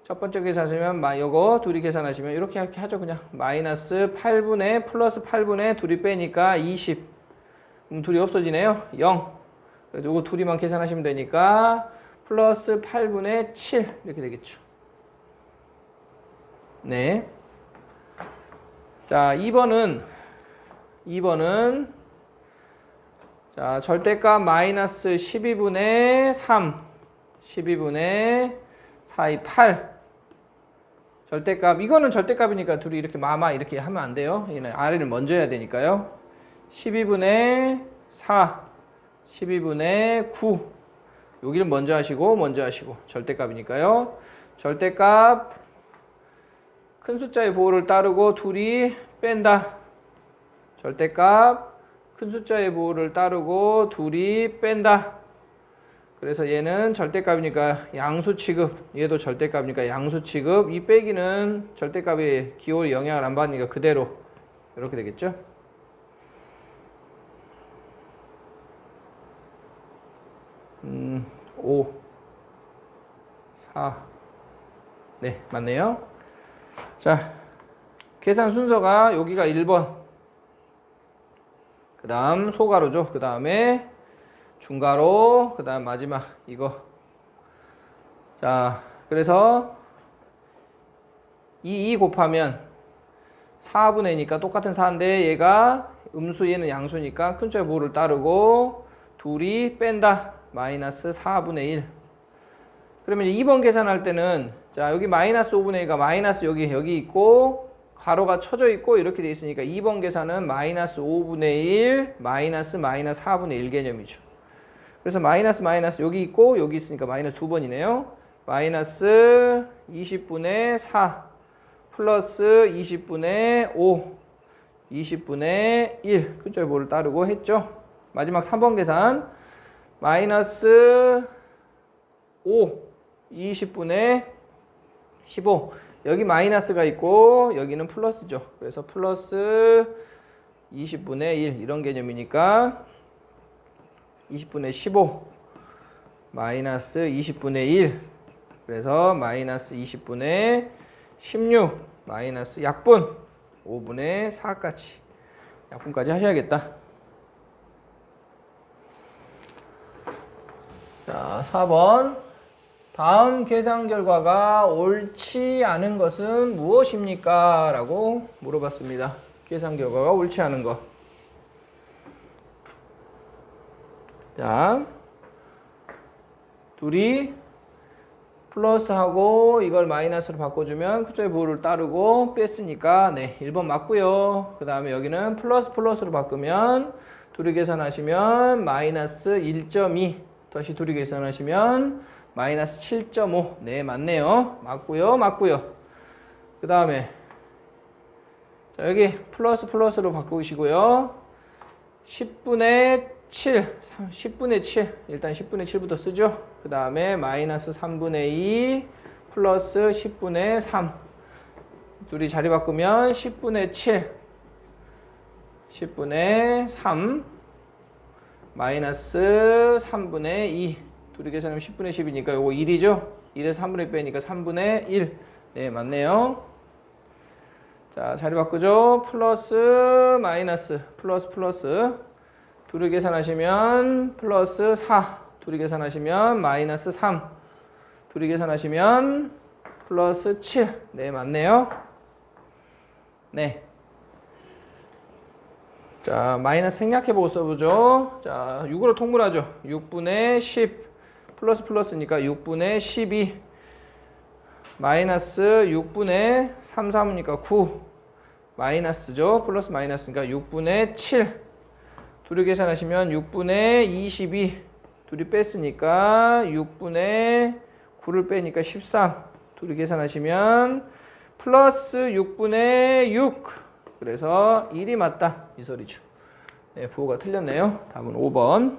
첫 번째 계산하시면 요거 둘이 계산하시면 이렇게 하죠. 그냥 마이너스 8분의 플러스 8분의 둘이 빼니까 20 둘이 없어지네요. 0 그래서 요거 둘이만 계산하시면 되니까 플러스 8분의 7 이렇게 되겠죠. 네. 자, 2번은 자, 절대값 마이너스 12분의 3, 12분의 4의 8. 절대값, 이거는 절대값이니까 둘이 이렇게 마마 이렇게 하면 안 돼요. 얘는 아래를 먼저 해야 되니까요. 12분의 4, 12분의 9. 여기를 먼저 하시고 절대값이니까요. 절대값 큰 숫자의 보호를 따르고 둘이 뺀다. 절대값 큰 숫자의 보호를 따르고 둘이 뺀다. 그래서 얘는 절대값이니까 양수 취급, 얘도 절대값이니까 양수 취급. 이 빼기는 절대값의 기호에 영향을 안 받으니까 그대로 이렇게 되겠죠. 5, 4. 네, 맞네요. 자, 계산 순서가 여기가 1번. 그 다음 소가로죠. 그 다음에 중가로, 그 다음 마지막 이거. 자, 그래서 2 곱하면 4분의 2니까 똑같은 4인데 얘가 음수, 얘는 양수니까 큰 숫자의 보호를 따르고 둘이 뺀다. 마이너스 4분의 1. 그러면 2번 계산할 때는 자, 여기 마이너스 5분의 1가 마이너스 여기 있고 가로가 쳐져 있고 이렇게 돼 있으니까 2번 계산은 마이너스 5분의 1 마이너스 4분의 1 개념이죠. 그래서 마이너스 여기 있고 여기 있으니까 마이너스 2번이네요. 마이너스 20분의 4 플러스 20분의 5 20분의 1 큰 숫자의 보호를 따르고 했죠. 마지막 3번 계산 마이너스 5 20분의 15 여기 마이너스가 있고 여기는 플러스죠. 그래서 플러스 20분의 1 이런 개념이니까 20분의 15 마이너스 20분의 1 그래서 마이너스 20분의 16 마이너스 약분 5분의 4까지 약분까지 하셔야겠다. 자, 4번. 다음 계산 결과가 옳지 않은 것은 무엇입니까? 라고 물어봤습니다. 계산 결과가 옳지 않은 것. 자, 둘이 플러스하고 이걸 마이너스로 바꿔주면 숫자의 보호를 따르고 뺐으니까 네, 1번 맞고요. 그 다음에 여기는 플러스로 바꾸면 둘이 계산하시면 마이너스 1.2 다시 둘이 계산하시면 마이너스 7.5 네, 맞네요. 맞고요. 그 다음에 여기 플러스로 바꾸시고요. 10분의 7 일단 10분의 7부터 쓰죠. 그 다음에 마이너스 3분의 2 플러스 10분의 3 둘이 자리 바꾸면 10분의 7 10분의 3 마이너스 3분의 2 둘이 계산하면 10분의 10이니까 요거 1이죠. 1에서 3분의 1 빼니까 3분의 1 네, 맞네요. 자, 자리 바꾸죠. 플러스 마이너스 플러스 둘이 계산하시면 플러스 4 둘이 계산하시면 마이너스 3 둘이 계산하시면 플러스 7 네, 맞네요. 네. 자, 마이너스 생략해보고 써보죠. 자, 6으로 통분하죠. 6분의 10 플러스니까 6분의 12 마이너스 6분의 3, 3이니까 9 마이너스죠. 플러스 마이너스니까 6분의 7 둘이 계산하시면 6분의 22 둘이 뺐으니까 6분의 9를 빼니까 13 둘이 계산하시면 플러스 6분의 6 그래서 1이 맞다 이 소리죠. 네, 부호가 틀렸네요. 답은 5번.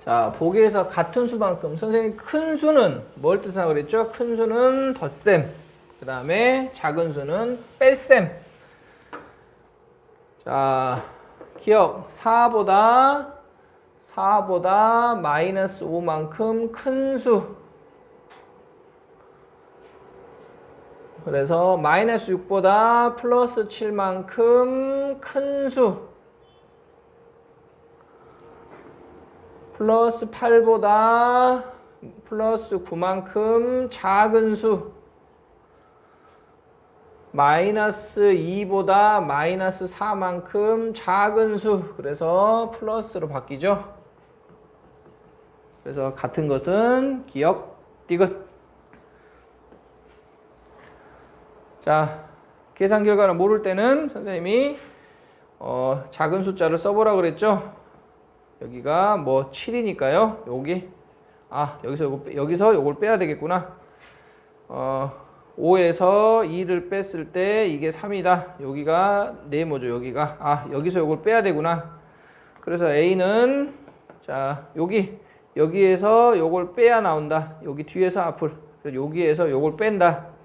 자, 보기에서 같은 수만큼 선생님이 큰 수는 뭘 뜻하고 그랬죠? 큰 수는 덧셈 그 다음에 작은 수는 뺄셈. 자, 기억 4보다 마이너스 5만큼 큰 수. 그래서 마이너스 6보다 플러스 7만큼 큰 수. 플러스 8보다 플러스 9만큼 작은 수. 마이너스 2보다 마이너스 4만큼 작은 수. 그래서 플러스로 바뀌죠. 그래서 같은 것은 기억, 디귿. 자, 계산 결과를 모를 때는 선생님이 작은 숫자를 써보라 그랬죠. 여기가 뭐 7이니까요. 여기서 요걸 빼야 되겠구나. 5에서 2를 뺐을 때 이게 3이다. 여기가 네모죠. 여기서 요걸 빼야 되구나. 그래서 A는 자 여기에서 요걸 빼야 나온다. 여기 뒤에서 앞을. 여기에서 요걸 뺀다.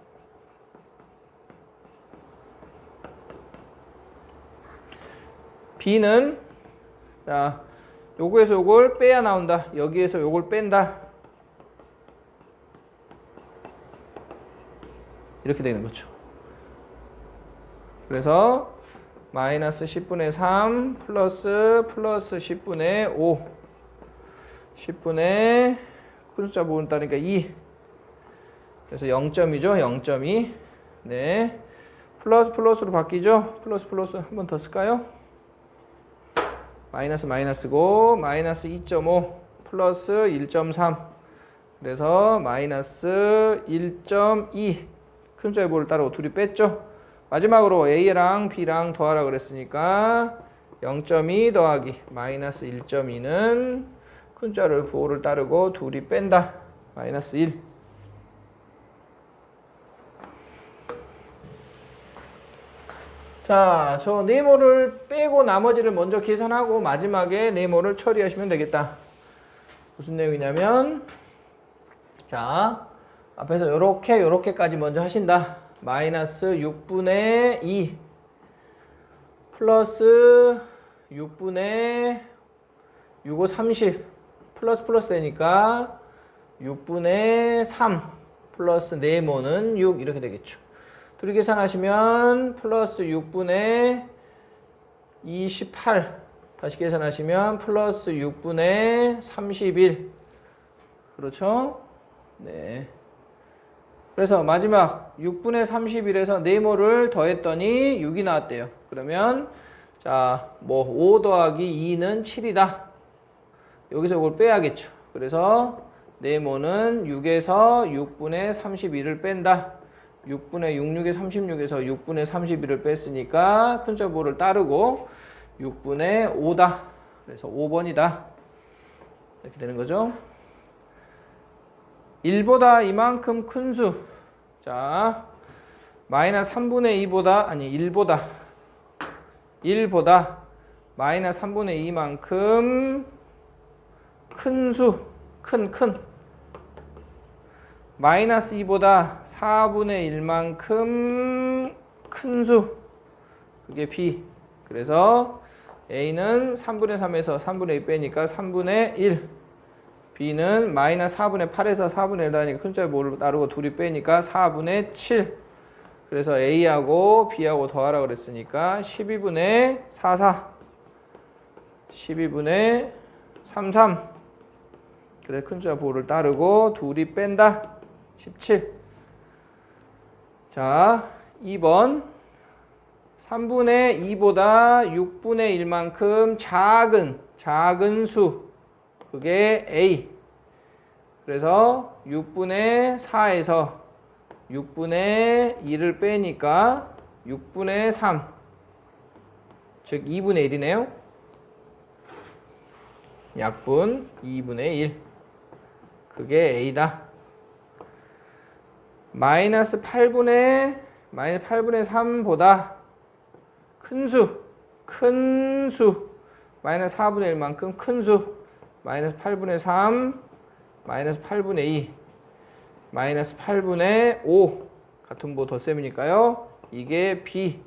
B는 자 요거에서 요걸 빼야 나온다. 여기에서 요걸 뺀다. 이렇게 되는 거죠. 그래서 마이너스 10분의 3 플러스 10분의 5 10분의 큰 숫자 모른다니까 2 그래서 0점이죠. 0.2 네 플러스로 바뀌죠. 플러스 한 번 더 쓸까요? 마이너스고 마이너스 2.5 플러스 1.3 그래서 마이너스 1.2 큰 숫자의 보를 따르고 둘이 뺐죠. 마지막으로 A랑 B랑 더하라 그랬으니까 0.2 더하기 마이너스 1.2는 큰 숫자를 부호를 따르고 둘이 뺀다. 마이너스 1. 자, 저 네모를 빼고 나머지를 먼저 계산하고 마지막에 네모를 처리하시면 되겠다. 무슨 내용이냐면 자, 앞에서 요렇게까지 먼저 하신다. 마이너스 6분의 2 플러스 6분의 6, 5, 30 플러스 되니까 6분의 3 플러스 네모는 6 이렇게 되겠죠. 둘이 계산하시면 플러스 6분의 28 다시 계산하시면 플러스 6분의 31 그렇죠? 네. 그래서 마지막 6분의 31에서 네모를 더했더니 6이 나왔대요. 그러면 자, 5 더하기 2는 7이다. 여기서 이걸 빼야겠죠. 그래서 네모는 6에서 6분의 31을 뺀다. 6분의 66에 36에서 6분의 31을 뺐으니까 큰 숫자 부호를 따르고 6분의 5다. 그래서 5번이다. 이렇게 되는 거죠. 1보다 이만큼 큰 수. 자, 마이너스 3분의 2보다, 아니 1보다 마이너스 3분의 2만큼 큰 수. 큰. 마이너스 2보다 4분의 1만큼 큰 수. 그게 B. 그래서 A는 3분의 3에서 3분의 2 빼니까 3분의 1. B는 마이너스 4분의 8에서 4분의 1 하니까 큰 숫자의 모를 따르고 둘이 빼니까 4분의 7. 그래서 A하고 B하고 더하라 그랬으니까 12분의 44. 12분의 33. 그래서 큰 숫자 보호를 따르고 둘이 뺀다. 17. 자, 2번. 3분의 2보다 6분의 1만큼 작은 수. 그게 A. 그래서 6분의 4에서 6분의 2를 빼니까 6분의 3. 즉 2분의 1이네요. 약분 2분의 1. 그게 A다. 마이너스 8분의 3보다 큰 수. 마이너스 4분의 1만큼 큰 수. 마이너스 8분의 3, 마이너스 8분의 2, 마이너스 8분의 5 같은 보 덧셈이니까요. 이게 B.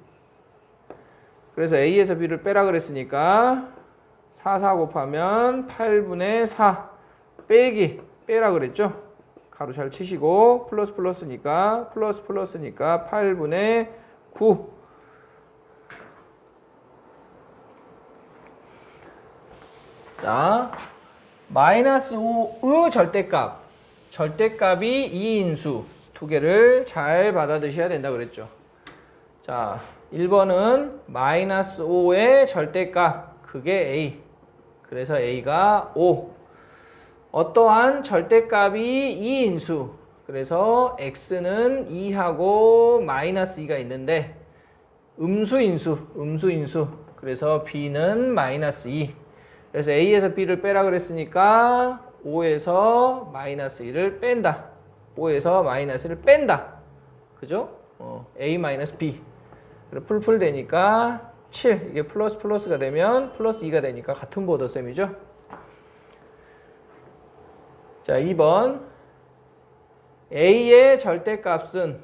그래서 A에서 B를 빼라 그랬으니까 4 곱하면 8분의 4 빼라 그랬죠. 가로 잘 치시고 플러스니까 8분의 9. 자, 마이너스 5의 절대값이 2인수 두 개를 잘 받아드셔야 된다 그랬죠. 자, 1번은 마이너스 5의 절대값 그게 A. 그래서 A가 5. 어떠한 절대값이 2인수 그래서 x는 2하고 마이너스 2가 있는데 음수인수. 그래서 b는 마이너스 2. 그래서 a에서 b를 빼라 그랬으니까 5에서 마이너스 1을 뺀다. 5에서 마이너스를 뺀다. 그죠? a 마이너스 b. 풀풀 되니까 7. 이게 플러스가 되면 플러스 2가 되니까 같은 보더셈이죠. 자, 2번. a의 절대값은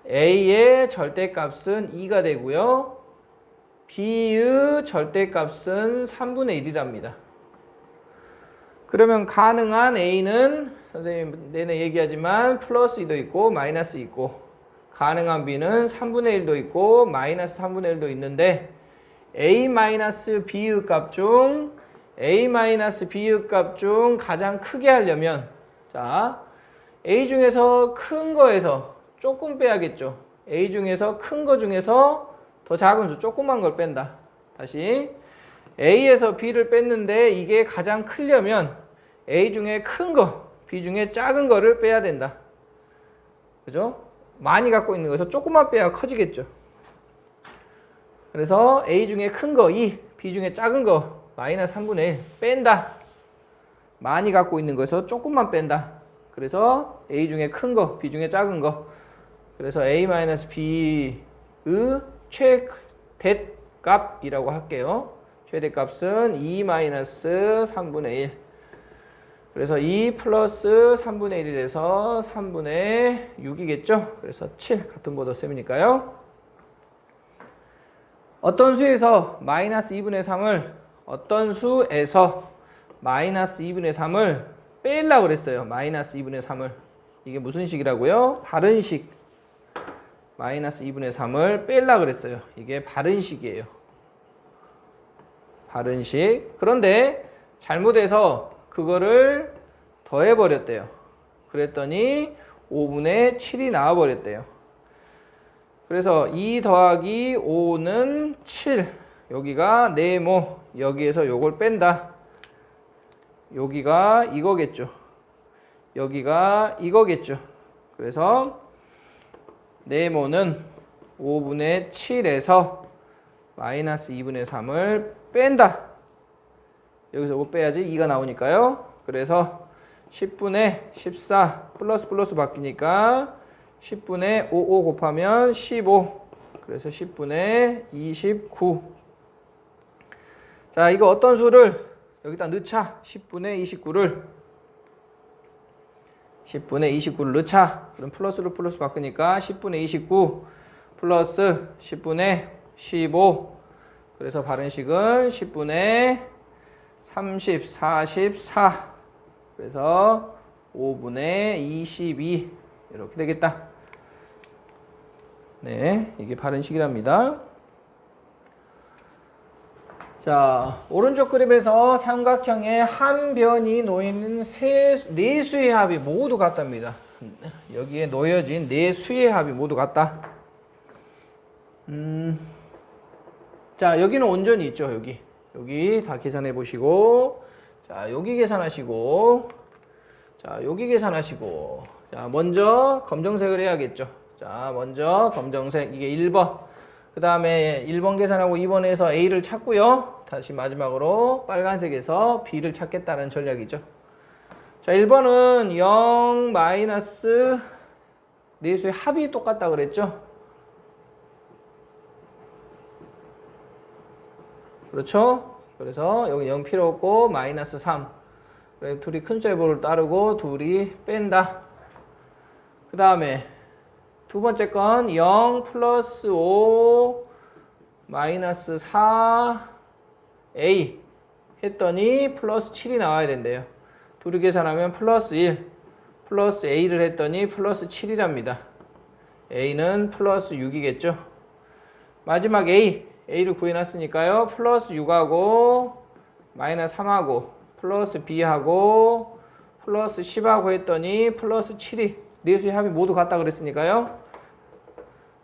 a의 절대값은 2가 되고요. b의 절대값은 3분의 1이랍니다. 그러면 가능한 a는 선생님 내내 얘기하지만 플러스 2도 있고 마이너스 있고, 가능한 b는 3분의 1도 있고 마이너스 3분의 1도 있는데 a-b의 값 중 a-b의 값 중 가장 크게 하려면 자, a 중에서 큰 거에서 조금 빼야겠죠. a 중에서 큰 거 중에서 더 작은 수, 조그만 걸 뺀다. 다시 a에서 b를 뺐는데 이게 가장 크려면 a 중에 큰 거, b 중에 작은 거를 빼야 된다. 그죠? 많이 갖고 있는 거에서 조금만 빼야 커지겠죠. 그래서 a 중에 큰 거 2, b 중에 작은 거 마이너스 3분의 1 뺀다. 많이 갖고 있는 거에서 조금만 뺀다. 그래서 a 중에 큰 거, b 중에 작은 거. 그래서 a-b의 최대값이라고 할게요. 최대값은 2-3분의 1. 그래서 2 플러스 3분의 1이 돼서 3분의 6이겠죠. 그래서 7 같은 보더셈이니까요. 어떤 수에서 마이너스 2분의 3을 어떤 수에서 마이너스 2분의 3을 빼려고 그랬어요. 마이너스 2분의 3을. 이게 무슨 식이라고요? 바른식. 마이너스 2분의 3을 빼려고 그랬어요. 이게 바른식이에요. 바른식. 그런데 잘못해서 그거를 더해버렸대요. 그랬더니 5분의 7이 나와버렸대요. 그래서 2 더하기 5는 7. 여기가 네모. 여기에서 요걸 뺀다. 여기가 이거겠죠. 여기가 이거겠죠. 그래서 네모는 5분의 7에서 마이너스 2분의 3을 뺀다. 여기서 이거 빼야지 2가 나오니까요. 그래서 10분의 14 플러스 바뀌니까 10분의 5 곱하면 15. 그래서 10분의 29. 자, 이거 어떤 수를 여기다 넣자. 10분의 29를 넣자. 그럼 플러스로 플러스 바꾸니까 10분의 29 플러스 10분의 15. 그래서 바른식은 10분의 30, 44. 그래서 5분의 22. 이렇게 되겠다. 네, 이게 바른식이랍니다. 자, 오른쪽 그림에서 삼각형의 한 변이 놓이는 네 수의 합이 모두 같답니다. 여기에 놓여진 네 수의 합이 모두 같다. 자, 여기는 온전히 있죠. 여기 다 계산해 보시고, 자, 여기 계산하시고, 자, 여기 계산하시고, 자, 먼저 검정색을 해야겠죠. 자, 먼저 검정색, 이게 1번. 그 다음에 1번 계산하고 2번에서 A를 찾고요. 다시 마지막으로 빨간색에서 B를 찾겠다는 전략이죠. 자, 1번은 0 마이너스 네수의 합이 똑같다 그랬죠. 그렇죠? 그래서 여기 0 필요 없고 마이너스 3. 그래서 둘이 큰 숫자를 따르고 둘이 뺀다. 그 다음에 두 번째 건 0 플러스 5 마이너스 4 A 했더니 플러스 7이 나와야 된대요. 둘이 계산하면 플러스 1 플러스 A를 했더니 플러스 7이랍니다. A는 플러스 6이겠죠. 마지막 A를 구해놨으니까요. 플러스 6하고 마이너스 3하고 플러스 B하고 플러스 10하고 했더니 플러스 7이 네 수의 합이 모두 같다 그랬으니까요.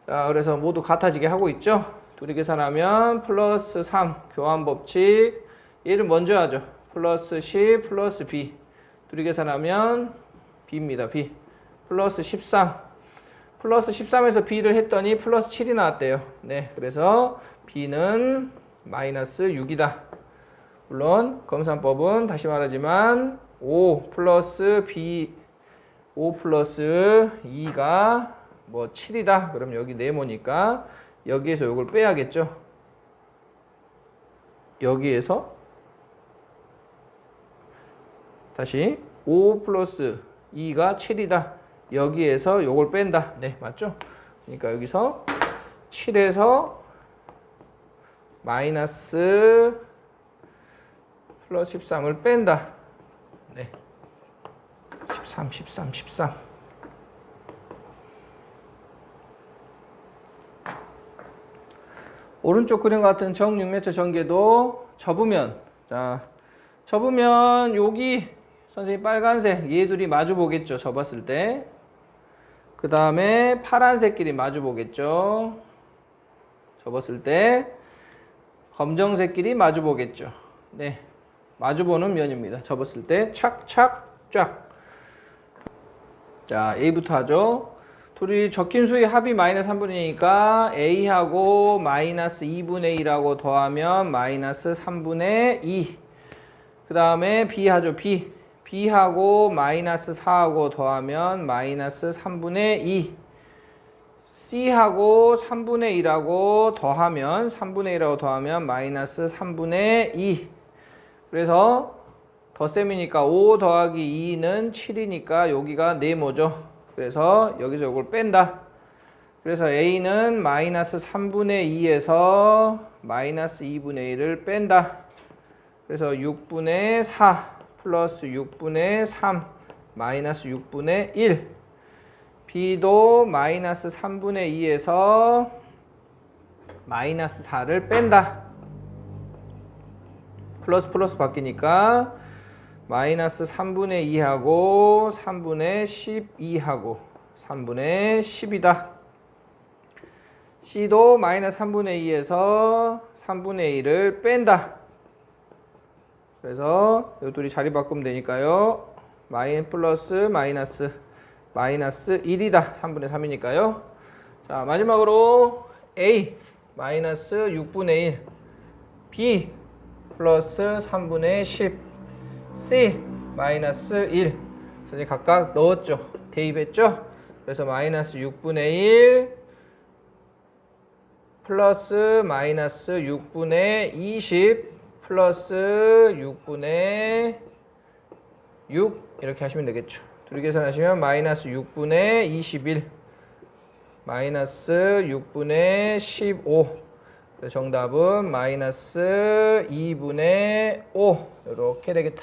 자, 그래서 모두 같아지게 하고 있죠. 둘이 계산하면 플러스 3 교환 법칙. 얘를 먼저 하죠. 플러스 10 플러스 B. 둘이 계산하면 b입니다. b 플러스 13 플러스 13에서 b를 했더니 플러스 7이 나왔대요. 네, 그래서 b는 마이너스 6이다. 물론 검산법은 다시 말하지만 5 플러스 2가 뭐 7이다. 그럼 여기 네모니까 여기에서 이걸 빼야겠죠. 여기에서 다시 5 플러스 2가 7이다. 여기에서 요걸 뺀다. 네, 맞죠? 그러니까 여기서 7에서 마이너스 플러스 13을 뺀다. 네. 13. 오른쪽 그림 같은 정육면체 전개도 접으면, 자, 접으면 여기 선생님 빨간색 얘 둘이 마주 보겠죠. 접었을 때. 그 다음에 파란색끼리 마주 보겠죠. 접었을 때 검정색끼리 마주 보겠죠. 네, 마주 보는 면입니다. 접었을 때 착착 쫙. 자, A부터 하죠. 둘이 적힌 수의 합이 마이너스 3분의 2니까 A하고 마이너스 2분의 1하고 더하면 마이너스 3분의 2. 그 다음에 B 하죠. B하고 마이너스 4하고 더하면 마이너스 3분의 2. C하고 3분의 1하고 더하면 마이너스 3분의 2. 그래서 덧셈이니까 5 더하기 2는 7이니까 여기가 네모죠. 그래서 여기서 이걸 뺀다. 그래서 A는 마이너스 3분의 2에서 마이너스 2분의 1을 뺀다. 그래서 6분의 4 플러스 6분의 3 마이너스 6분의 1. B도 마이너스 3분의 2에서 마이너스 4를 뺀다. 플러스 바뀌니까 마이너스 3분의 2하고 3분의 12하고 3분의 10이다. C도 마이너스 3분의 2에서 3분의 1을 뺀다. 그래서 이 둘이 자리 바꾸면 되니까요. 플러스 마이너스 1이다. 3분의 3이니까요. 자, 마지막으로 A 마이너스 6분의 1, B 플러스 3분의 10, C 마이너스 1. 선생님 각각 넣었죠. 대입했죠. 그래서 마이너스 6분의 1 플러스 마이너스 6분의 20 플러스 6분의 6 이렇게 하시면 되겠죠. 둘이 계산하시면 마이너스 6분의 21 마이너스 6분의 15. 정답은 마이너스 2분의 5 이렇게 되겠다.